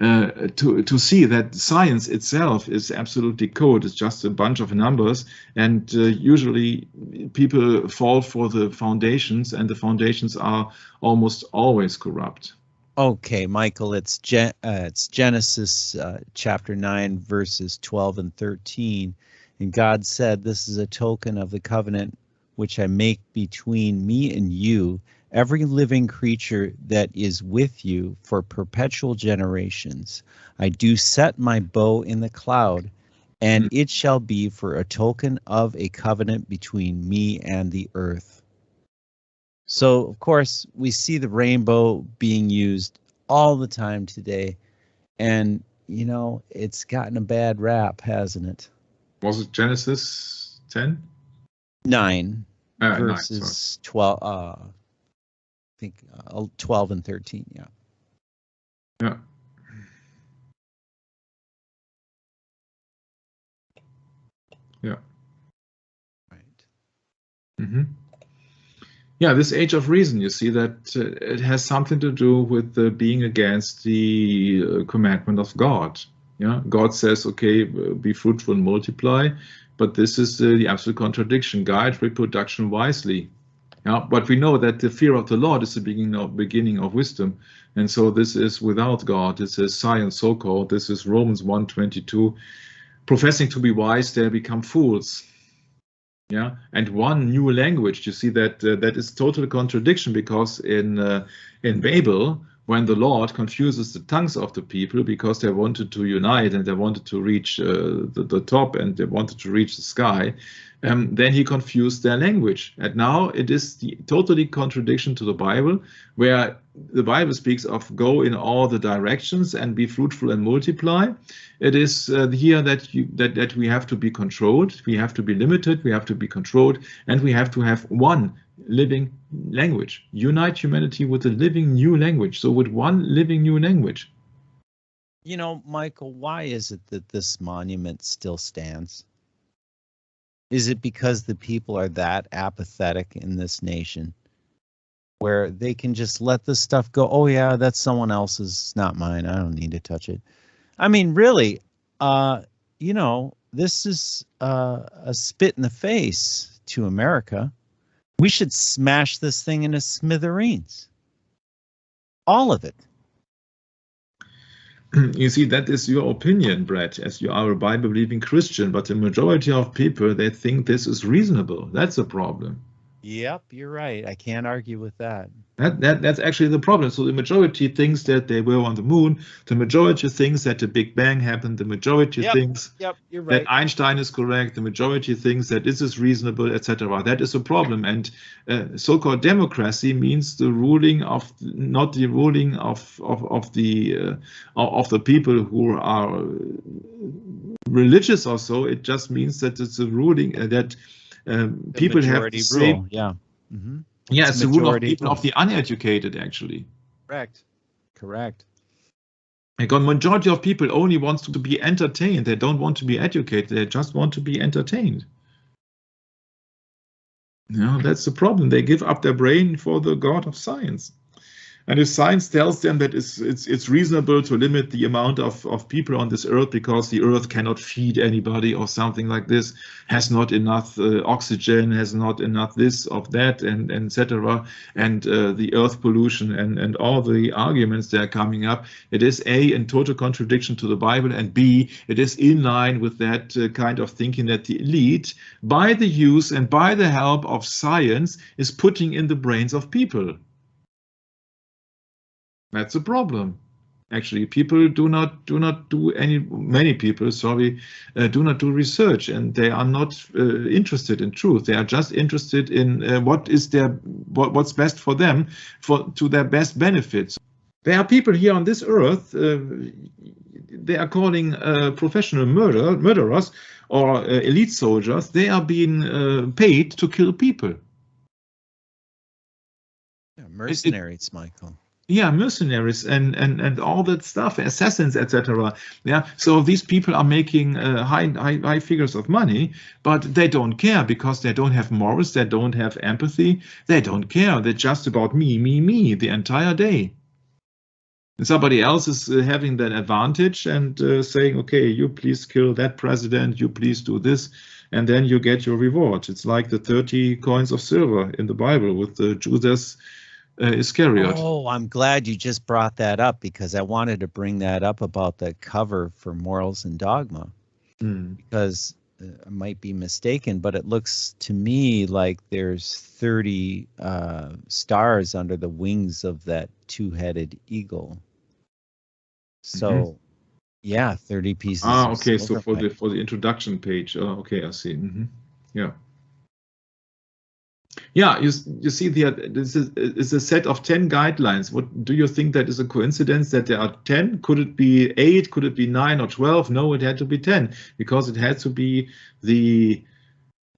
to see that science itself is absolutely code. It's just a bunch of numbers, and usually people fall for the foundations, and the foundations are almost always corrupt. Okay, Michael, it's Genesis chapter 9, verses 12 and 13. And God said, "This is a token of the covenant which I make between me and you, every living creature that is with you for perpetual generations. I do set my bow in the cloud, and it shall be for a token of a covenant between me and the earth." So, of course, we see the rainbow being used all the time today. And, you know, it's gotten a bad rap, hasn't it? Was it Genesis 10? 9 verses 12. I think 12 and 13. Yeah. Yeah. Yeah. Right. Mm-hmm. Yeah, this age of reason, you see that it has something to do with being against the commandment of God. Yeah, God says, okay, be fruitful and multiply, but this is the absolute contradiction. Guide reproduction wisely. Yeah, but we know that the fear of the Lord is the beginning of wisdom, and so this is without God. This is science, so-called. This is Romans 1:22. Professing to be wise, they become fools. Yeah, and one new language. You see that that is total contradiction, because in Babel, when the Lord confuses the tongues of the people because they wanted to unite and they wanted to reach the top and they wanted to reach the sky, then he confused their language. And now it is the totally contradiction to the Bible, where the Bible speaks of go in all the directions and be fruitful and multiply. It is here that we have to be controlled, we have to be limited, we have to be controlled, and we have to have one living language. Unite humanity with a living new language. So with one living new language. You know, Michael, why is it that this monument still stands? Is it because the people are that apathetic in this nation, where they can just let this stuff go? Oh yeah, that's someone else's, not mine. I don't need to touch it. I mean, really, you know, this is a spit in the face to America. We should smash this thing into smithereens. All of it. You see, that is your opinion, Brett, as you are a Bible-believing Christian, but the majority of people, they think this is reasonable. That's a problem. Yep, you're right. I can't argue with that. That's actually the problem. So the majority thinks that they were on the moon. The majority thinks that the Big Bang happened. The majority thinks you're right. that Einstein is correct. The majority thinks that this is reasonable, etc. That is a problem. And so-called democracy means the ruling of, not the ruling of the people who are religious or so. It just means that it's a ruling that people have the same. Rule. Yeah. Mm-hmm. Yeah, it's the rule of people of the uneducated, actually. Correct. Because majority of people only wants to be entertained. They don't want to be educated. They just want to be entertained. You know, that's the problem. They give up their brain for the God of science. And if science tells them that it's reasonable to limit the amount of people on this earth because the earth cannot feed anybody or something like this, has not enough oxygen, has not enough this of that, and etc. And the earth pollution and all the arguments that are coming up, it is A, in total contradiction to the Bible, and B, it is in line with that kind of thinking that the elite, by the use and by the help of science, is putting in the brains of people. That's a problem. Actually, people many people do not do research, and they are not interested in truth. They are just interested in what's best for them, to their best benefits. There are people here on this earth, they are calling professional murderers or elite soldiers. They are being paid to kill people. Yeah, mercenaries, Michael. Yeah, mercenaries and all that stuff, assassins, etc. Yeah, so these people are making high figures of money, but they don't care because they don't have morals, they don't have empathy, they don't care. They're just about me the entire day. And somebody else is having that advantage and saying, okay, you please kill that president, you please do this, and then you get your reward. It's like the 30 coins of silver in the Bible with the Judas Iscariot. Oh, I'm glad you just brought that up, because I wanted to bring that up about the cover for Morals and Dogma, because I might be mistaken, but it looks to me like there's 30 stars under the wings of that two-headed eagle. So, yeah, 30 pieces. Okay. So for the introduction page. Oh, okay, I see. Yeah. Yeah, you see, this is a set of 10 guidelines. What do you think that is a coincidence that there are 10? Could it be 8? Could it be 9 or 12? No, it had to be 10, because it had to be the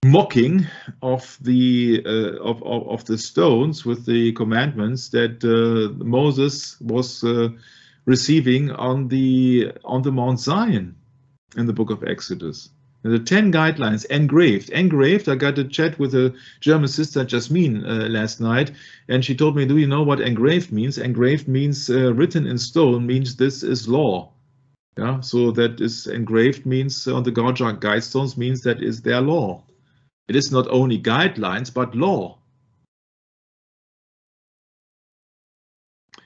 mocking of the of the stones with the commandments that Moses was receiving on the Mount Zion in the book of Exodus. The 10 guidelines, engraved. Engraved, I got a chat with a German sister, Jasmine, last night, and she told me, do you know what engraved means? Engraved means written in stone, means this is law. Yeah, so that is engraved means on the Gauja guidestones means that is their law. It is not only guidelines, but law.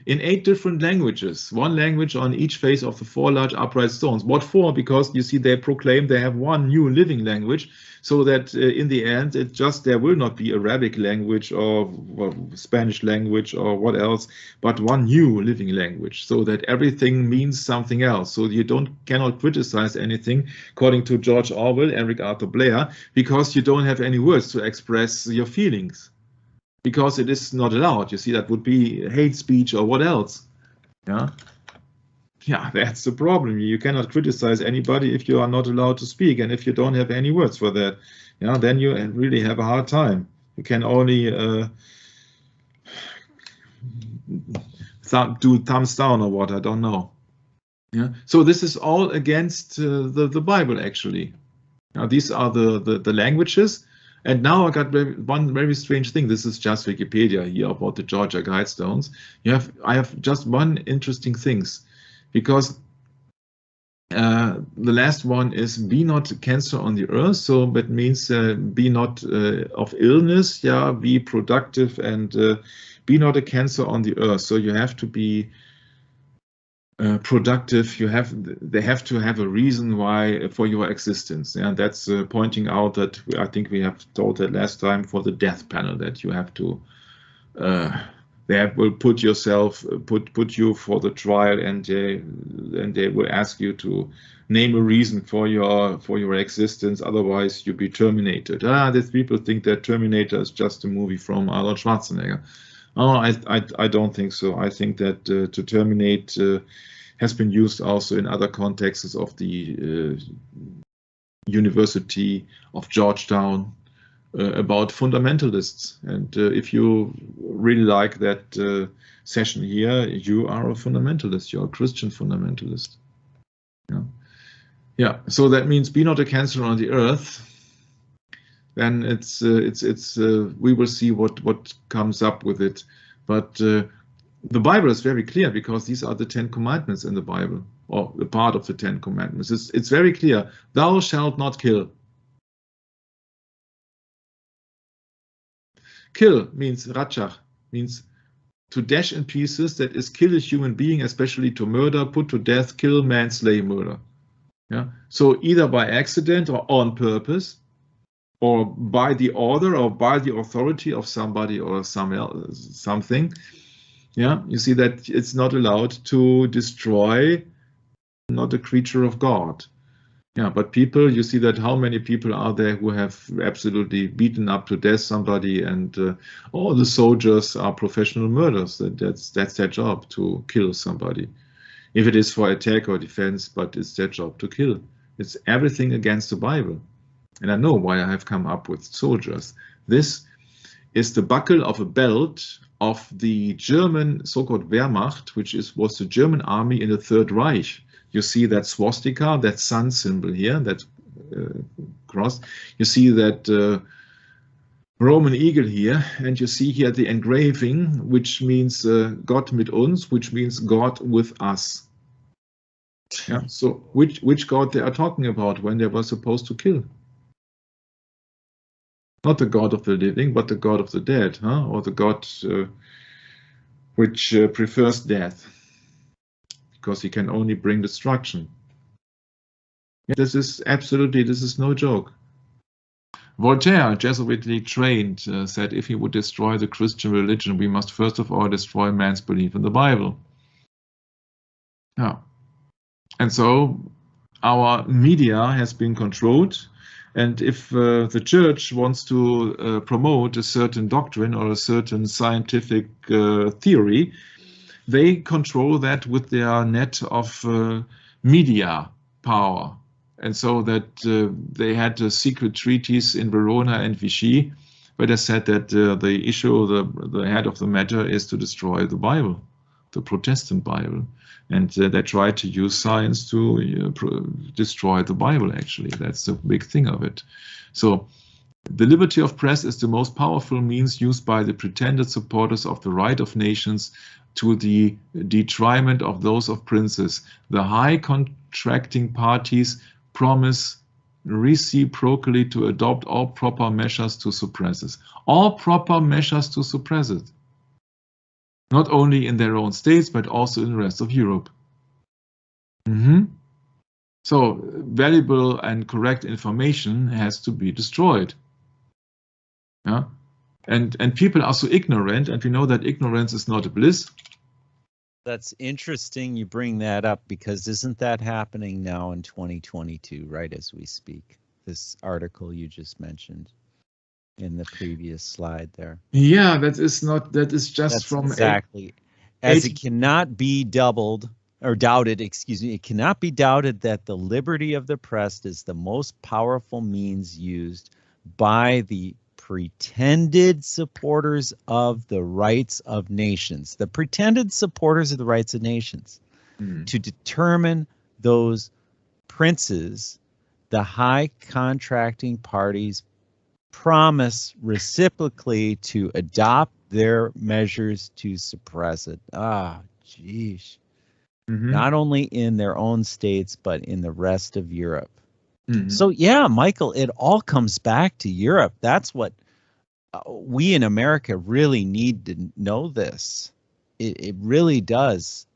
In 8 different languages, 1 language on each face of the 4 large upright stones. What for? Because you see they proclaim they have 1 new living language, so that in the end it just there will not be Arabic language or Spanish language or what else, but 1 new living language, so that everything means something else. So you cannot criticize anything according to George Orwell, Eric Arthur Blair, because you don't have any words to express your feelings. Because it is not allowed. You see, that would be hate speech or what else. Yeah, that's the problem. You cannot criticize anybody if you are not allowed to speak, and if you don't have any words for that, then you really have a hard time. You can only do thumbs down or what, I don't know. So this is all against the Bible, actually. Now, these are the languages. And now I got one very strange thing. This is just Wikipedia here about the Georgia Guidestones. I have just one interesting things, because the last one is be not cancer on the earth. So that means be not of illness. Yeah, be productive and be not a cancer on the earth. So you have to be productive. They have to have a reason why for your existence, and that's pointing out that I think we have told that last time for the death panel, that you have to will put you for the trial, and they will ask you to name a reason for your existence, otherwise you'll be terminated. These people think that Terminator is just a movie from Arnold Schwarzenegger. Oh, I don't think so. I think that to terminate has been used also in other contexts of the University of Georgetown about fundamentalists. And if you really like that session here, you are a fundamentalist. You're a Christian fundamentalist. Yeah. So that means be not a cancer on the earth. Then we will see what comes up with it. But the Bible is very clear, because these are the 10 commandments in the Bible, or the part of the 10 commandments. It's very clear. Thou shalt not kill. Kill means rachach, means to dash in pieces, that is kill a human being, especially to murder, put to death, kill, manslay, murder. Yeah. So either by accident or on purpose, or by the order or by the authority of somebody or something. Yeah, you see that it's not allowed to destroy, not a creature of God. Yeah, but people, you see that how many people are there who have absolutely beaten up to death somebody, and all the soldiers are professional murderers. That's their job, to kill somebody. If it is for attack or defense, but it's their job to kill. It's everything against the Bible. And I know why I have come up with soldiers. This is the buckle of a belt of the German so-called Wehrmacht, which was the German army in the Third Reich. You see that swastika, that sun symbol here, that cross. You see that Roman eagle here, and you see here the engraving, which means Gott mit uns, which means God with us. Yeah. So which God they are talking about when they were supposed to kill? Not the God of the living, but the God of the dead, or the God which prefers death, because he can only bring destruction. This is no joke. Voltaire, Jesuitically trained, said if he would destroy the Christian religion, we must first of all destroy man's belief in the Bible. Yeah. And so our media has been controlled. And if the church wants to promote a certain doctrine or a certain scientific theory, they control that with their net of media power. And so that they had a secret treaties in Verona and Vichy, where they said that the issue, the head of the matter is to destroy the Bible. the Protestant Bible. And they try to use science to destroy the Bible, actually. That's the big thing of it. So the liberty of press is the most powerful means used by the pretended supporters of the right of nations to the detriment of those of princes. The high contracting parties promise reciprocally to adopt all proper measures to suppress it. All proper measures to suppress it. Not only in their own states, but also in the rest of Europe. So valuable and correct information has to be destroyed. Yeah? And people are so ignorant, and we know that ignorance is not a bliss. That's interesting you bring that up, because isn't that happening now in 2022, right as we speak? This article you just mentioned in the previous slide there. Yeah, that is just That's from exactly. As it cannot be doubted, excuse me, it cannot be doubted that the liberty of the press is the most powerful means used by the pretended supporters of the rights of nations, the pretended supporters of the rights of nations, to determine those princes, the high contracting parties promise reciprocally to adopt their measures to suppress it. Ah, geez. Not only in their own states, but in the rest of Europe. So yeah, Michael, it all comes back to Europe. That's what we in America really need to know this. It really does.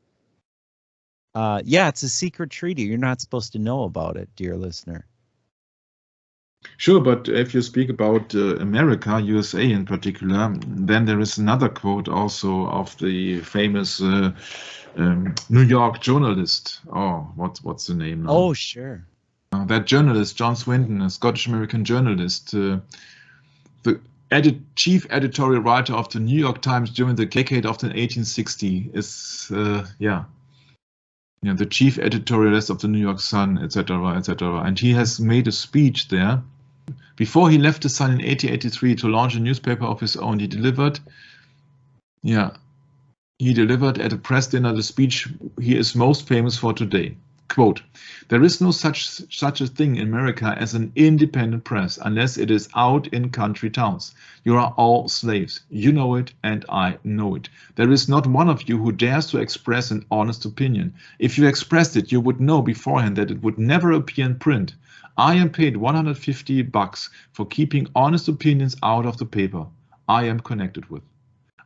Yeah, it's a secret treaty. You're not supposed to know about it, dear listener. Sure, but if you speak about America, USA in particular, then there is another quote also of the famous New York journalist. Oh, what's the name now? Oh, sure. That journalist, John Swinton, a Scottish-American journalist, the chief editorial writer of the New York Times during the decade of the 1860s, is the chief editorialist of the New York Sun, etc., etc. And he has made a speech there. Before he left the Sun in 1883 to launch a newspaper of his own, he delivered at a press dinner the speech he is most famous for today. Quote, "There is no such a thing in America as an independent press unless it is out in country towns. You are all slaves. You know it, and I know it. There is not one of you who dares to express an honest opinion. If you expressed it, you would know beforehand that it would never appear in print. I am paid $150 for keeping honest opinions out of the paper I am connected with.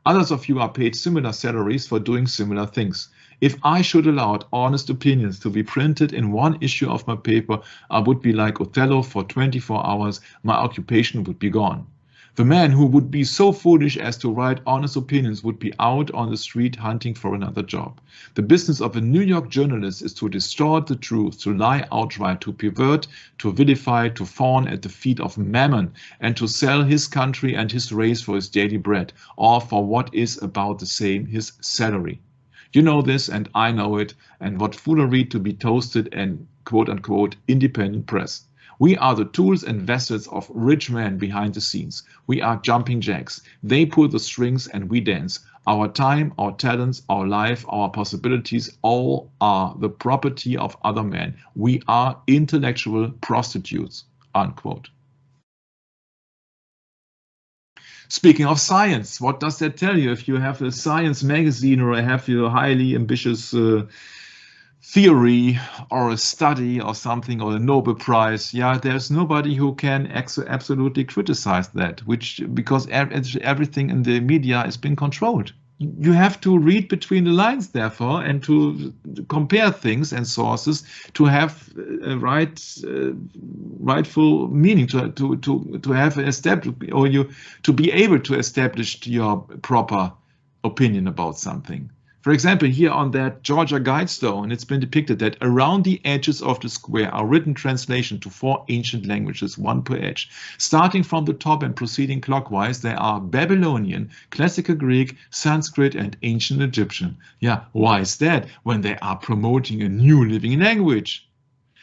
Others of you are paid similar salaries for doing similar things. If I should allow honest opinions to be printed in one issue of my paper, I would be like Othello for 24 hours. My occupation would be gone. The man who would be so foolish as to write honest opinions would be out on the street hunting for another job. The business of a New York journalist is to distort the truth, to lie outright, to pervert, to vilify, to fawn at the feet of mammon, and to sell his country and his race for his daily bread, or for what is about the same, his salary. You know this, and I know it, and what foolery to be toasted and quote-unquote independent press. We are the tools and vessels of rich men behind the scenes. We are jumping jacks. They pull the strings and we dance. Our time, our talents, our life, our possibilities, all are the property of other men. We are intellectual prostitutes," unquote. Speaking of science, what does that tell you? If you have a science magazine or have your highly ambitious theory or a study or something, or a Nobel Prize, there's nobody who can absolutely criticize that, because everything in the media is being controlled. You have to read between the lines, therefore, and to compare things and sources to have a rightful meaning, to have established, or to be able to establish your proper opinion about something. For example, here on that Georgia Guidestone, it's been depicted that around the edges of the square are written translations to 4 ancient languages, 1 per edge. Starting from the top and proceeding clockwise, there are Babylonian, Classical Greek, Sanskrit, and Ancient Egyptian. Why is that when they are promoting a new living language?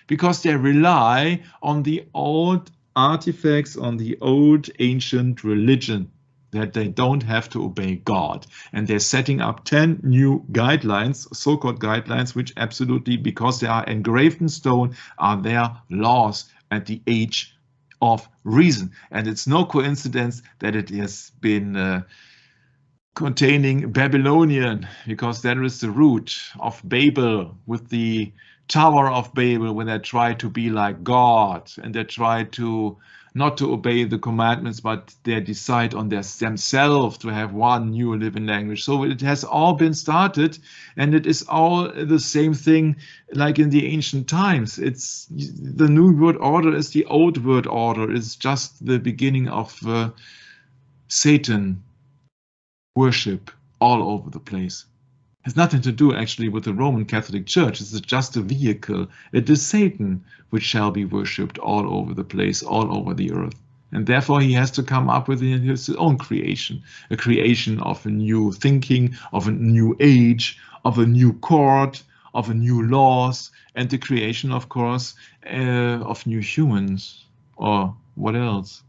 Because they rely on the old artifacts, on the old ancient religion. that they don't have to obey God. And they're setting up 10 new guidelines, so-called guidelines, which absolutely, because they are engraved in stone, are their laws at the age of reason. And it's no coincidence that it has been containing Babylonian, because that is the root of Babel, with the Tower of Babel, when they try to be like God and they try to not to obey the commandments, but they decide on themselves to have one new living language. So it has all been started, and it is all the same thing like in the ancient times. It's the new world order is the old world order. It's just the beginning of Satan worship all over the place. It has nothing to do actually with the Roman Catholic Church. It's just a vehicle. It is Satan which shall be worshipped all over the place, all over the earth. And therefore he has to come up with his own creation, a creation of a new thinking, of a new age, of a new court, of a new laws, and the creation, of course, of new humans, or what else?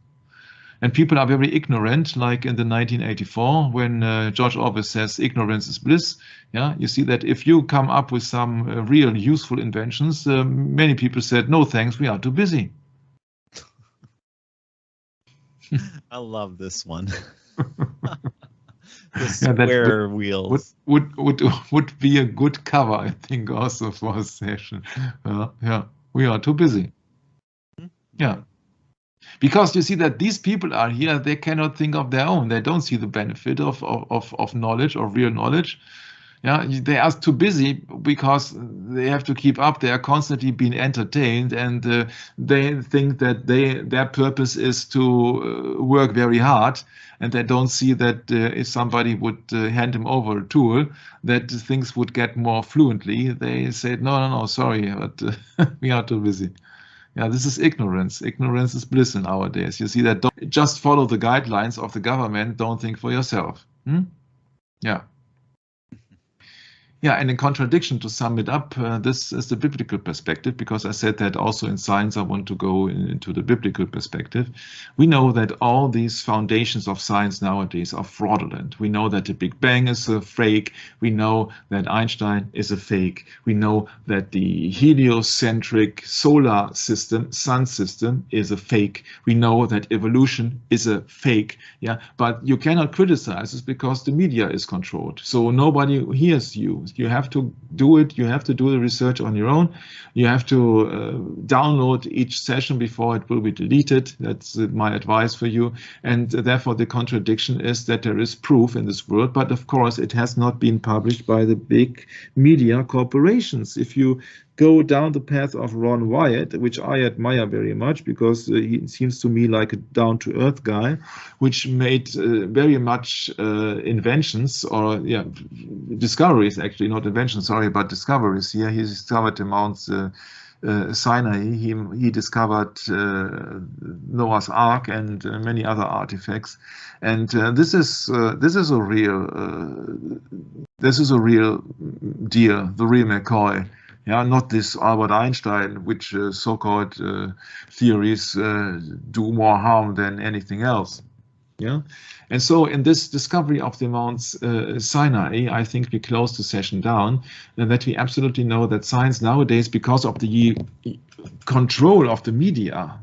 And people are very ignorant, like in the 1984, when George Orwell says ignorance is bliss. Yeah, you see that if you come up with some real useful inventions, many people said, no thanks, we are too busy. I love this one. The square wheels. Would be a good cover, I think, also for a session. Yeah, we are too busy. Yeah. Because you see that these people are here, they cannot think of their own. They don't see the benefit of knowledge, or real knowledge. Yeah, they are too busy because they have to keep up. They are constantly being entertained, and they think that their purpose is to work very hard, and they don't see that if somebody would hand them over a tool, that things would get more fluently. They said, no, sorry, but we are too busy. Yeah, this is ignorance. Ignorance is bliss nowadays. You see that, don't just follow the guidelines of the government, don't think for yourself. Yeah. Yeah, and in contradiction, to sum it up, this is the biblical perspective, because I said that also in science I want to go into the biblical perspective. We know that all these foundations of science nowadays are fraudulent. We know that the Big Bang is a fake. We know that Einstein is a fake. We know that the heliocentric solar system, sun system, is a fake. We know that evolution is a fake. Yeah, but you cannot criticize this because the media is controlled. So nobody hears you. You have to do it. You have to do the research on your own. You have to download each session before it will be deleted. That's my advice for you. And therefore, the contradiction is that there is proof in this world, but of course, it has not been published by the big media corporations. If you go down the path of Ron Wyatt, which I admire very much, because he seems to me like a down-to-earth guy, which made very much inventions, or discoveries, actually, not inventions, sorry, but discoveries here. He discovered the Mount Sinai. He discovered Noah's Ark and many other artifacts. And this is a real deal, the real McCoy. Yeah, not this Albert Einstein, which so-called theories do more harm than anything else. Yeah, and so in this discovery of the Mount Sinai, I think we close the session down, and that we absolutely know that science nowadays, because of the control of the media,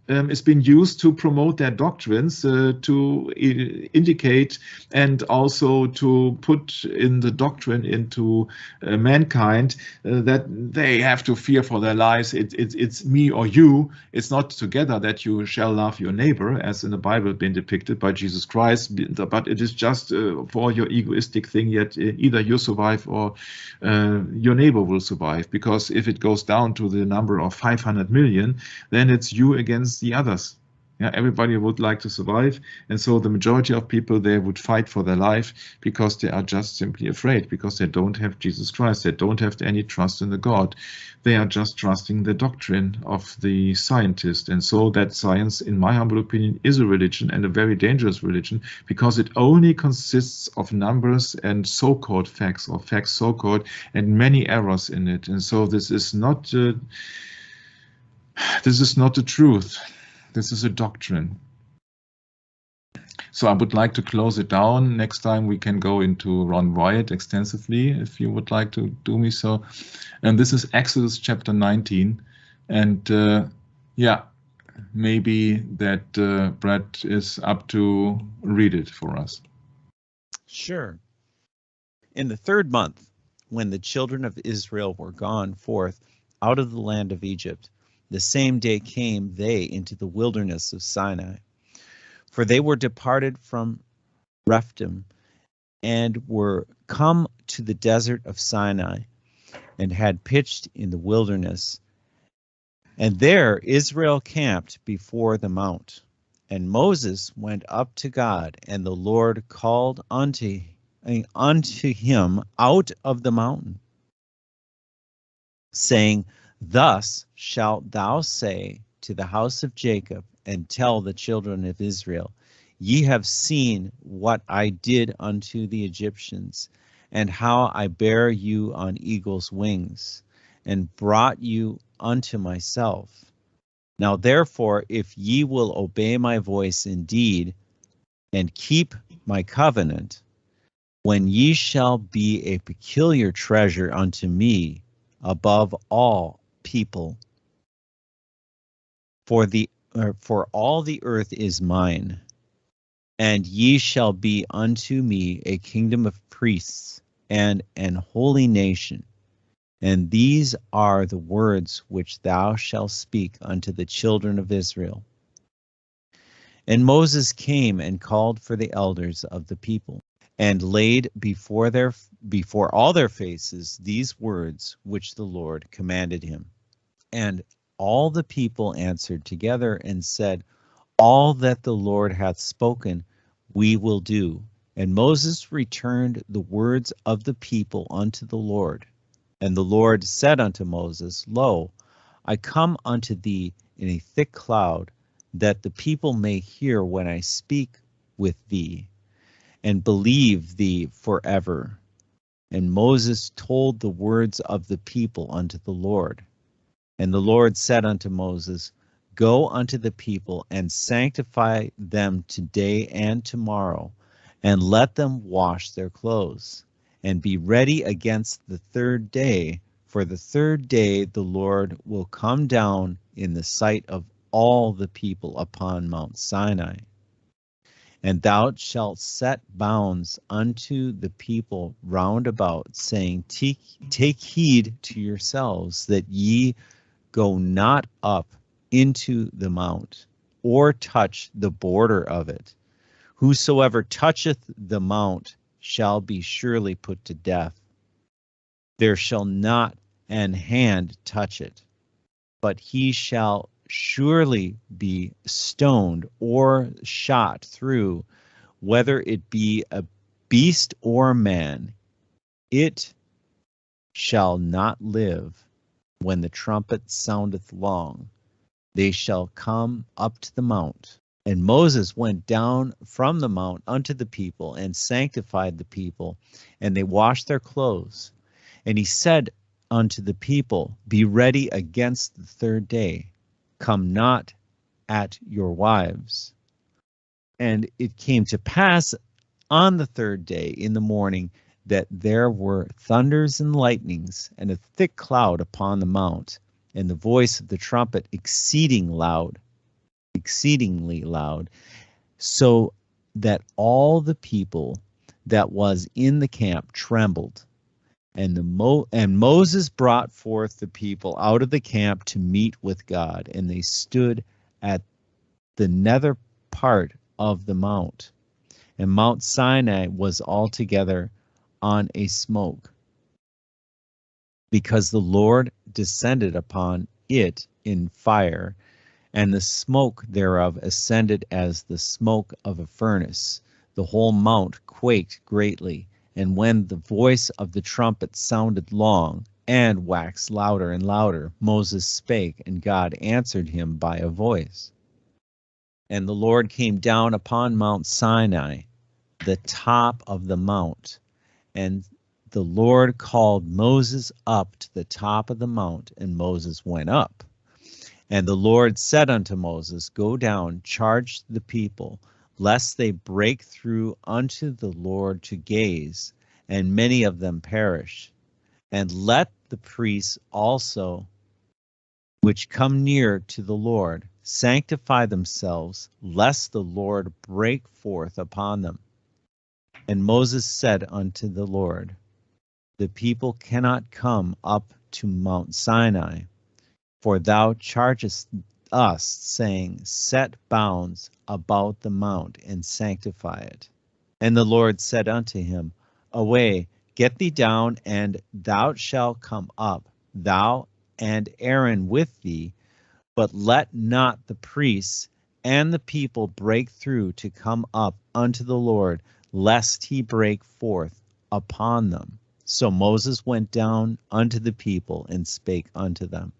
is being used to promote their doctrines, to indicate and also to put in the doctrine into mankind that they have to fear for their lives. It's me or you. It's not together that you shall love your neighbor, as in the Bible been depicted by Jesus Christ, but it is just for your egoistic thing, yet either you survive or your neighbor will survive. Because if it goes down to the number of 500 million, then it's you against the others. Yeah, everybody would like to survive, and so the majority of people, they would fight for their life because they are just simply afraid, because they don't have Jesus Christ, they don't have any trust in the God. They are just trusting the doctrine of the scientist, and so that science, in my humble opinion, is a religion, and a very dangerous religion, because it only consists of numbers and so-called facts, or facts so-called, and many errors in it. And so this is not the truth. This is a doctrine. So I would like to close it down. Next time we can go into Ron Wyatt extensively, if you would like to do me so. And this is Exodus chapter 19. And yeah, maybe that Brett is up to read it for us. Sure. In the 3rd month, when the children of Israel were gone forth out of the land of Egypt, the same day came they into the wilderness of Sinai. For they were departed from Rephidim, and were come to the desert of Sinai, and had pitched in the wilderness. And there Israel camped before the mount. And Moses went up to God, and the Lord called unto him out of the mountain, saying, Thus shalt thou say to the house of Jacob, and tell the children of Israel, Ye have seen what I did unto the Egyptians, and how I bare you on eagle's wings, and brought you unto myself. Now therefore, if ye will obey my voice indeed, and keep my covenant, when ye shall be a peculiar treasure unto me above all people, for all the earth is mine, and ye shall be unto me a kingdom of priests and an holy nation. And these are the words which thou shalt speak unto the children of Israel. And Moses came and called for the elders of the people, and laid before all their faces these words which the Lord commanded him. And all the people answered together and said, All that the Lord hath spoken, we will do. And Moses returned the words of the people unto the Lord. And the Lord said unto Moses, Lo, I come unto thee in a thick cloud, that the people may hear when I speak with thee, and believe thee forever. And Moses told the words of the people unto the Lord. And the Lord said unto Moses, Go unto the people, and sanctify them today and tomorrow, and let them wash their clothes, and be ready against the 3rd day, for the 3rd day the Lord will come down in the sight of all the people upon Mount Sinai. And thou shalt set bounds unto the people round about, saying, Take heed to yourselves, that ye go not up into the mount, or touch the border of it. Whosoever toucheth the mount shall be surely put to death. There shall not an hand touch it, but he shall surely be stoned or shot through, whether it be a beast or man. It shall not live. When the trumpet soundeth long, they shall come up to the mount. And Moses went down from the mount unto the people, and sanctified the people, and they washed their clothes. And he said unto the people, Be ready against the 3rd day, come not at your wives. And it came to pass on the 3rd day in the morning, that there were thunders and lightnings, and a thick cloud upon the mount, and the voice of the trumpet exceedingly loud, so that all the people that was in the camp trembled. And Moses brought forth the people out of the camp to meet with God, and they stood at the nether part of the mount. And Mount Sinai was altogether on a smoke, because the Lord descended upon it in fire, and the smoke thereof ascended as the smoke of a furnace. The whole mount quaked greatly, and when the voice of the trumpet sounded long, and waxed louder and louder, Moses spake, and God answered him by a voice. And the Lord came down upon Mount Sinai, the top of the mount, and the Lord called Moses up to the top of the mount, and Moses went up. And the Lord said unto Moses, Go down, charge the people, lest they break through unto the Lord to gaze, and many of them perish. And let the priests also, which come near to the Lord, sanctify themselves, lest the Lord break forth upon them. And Moses said unto the Lord, the people cannot come up to Mount Sinai, for thou chargest us, saying, set bounds about the mount and sanctify it. And the Lord said unto him, away, get thee down, and thou shalt come up, thou and Aaron with thee, but let not the priests and the people break through to come up unto the Lord, lest he break forth upon them. So Moses went down unto the people and spake unto them.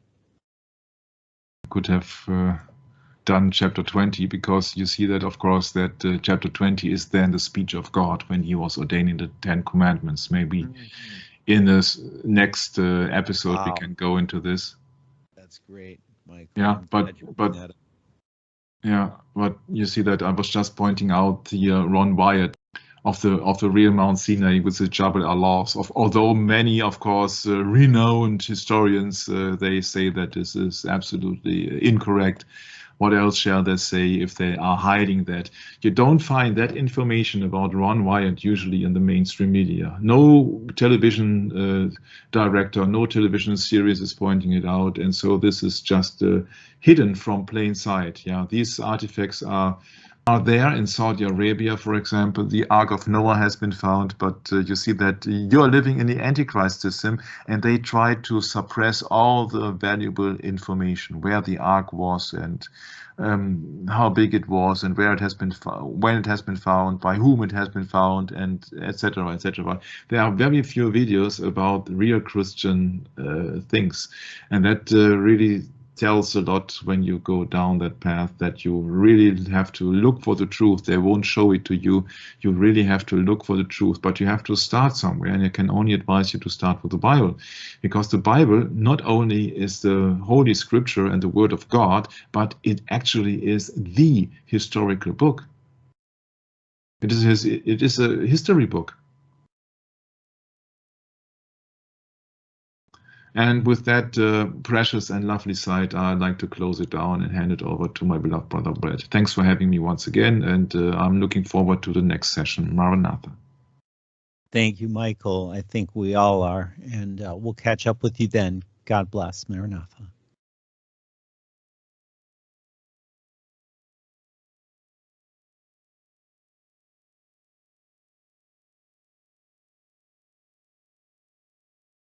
Could have done chapter 20, because you see that, of course, that chapter 20 is then the speech of God when he was ordaining the 10 commandments. Maybe in this next episode we can go into this. That's great, Michael. Yeah, but you see that I was just pointing out the Ron Wyatt of the real Mount Sinai with the Jabal al-Lawz. Although many, of course, renowned historians, they say that this is absolutely incorrect. What else shall they say if they are hiding that? You don't find that information about Ron Wyatt usually in the mainstream media. No television director, no television series is pointing it out, and so this is just hidden from plain sight. Yeah, these artifacts are there in Saudi Arabia, for example. The Ark of Noah has been found, but you see that you're living in the Antichrist system, and they try to suppress all the valuable information, where the Ark was and how big it was and where it has been when it has been found, by whom it has been found, and etc., etc. There are very few videos about real Christian things, and that really tells a lot when you go down that path, that you really have to look for the truth. They won't show it to you. You really have to look for the truth, but you have to start somewhere, and I can only advise you to start with the Bible, because the Bible not only is the Holy Scripture and the Word of God, but it actually is the historical book. It is a history book. And with that precious and lovely sight, I'd like to close it down and hand it over to my beloved brother Brett. Thanks for having me once again, and I'm looking forward to the next session. Maranatha. Thank you, Michael. I think we all are, and we'll catch up with you then. God bless. Maranatha.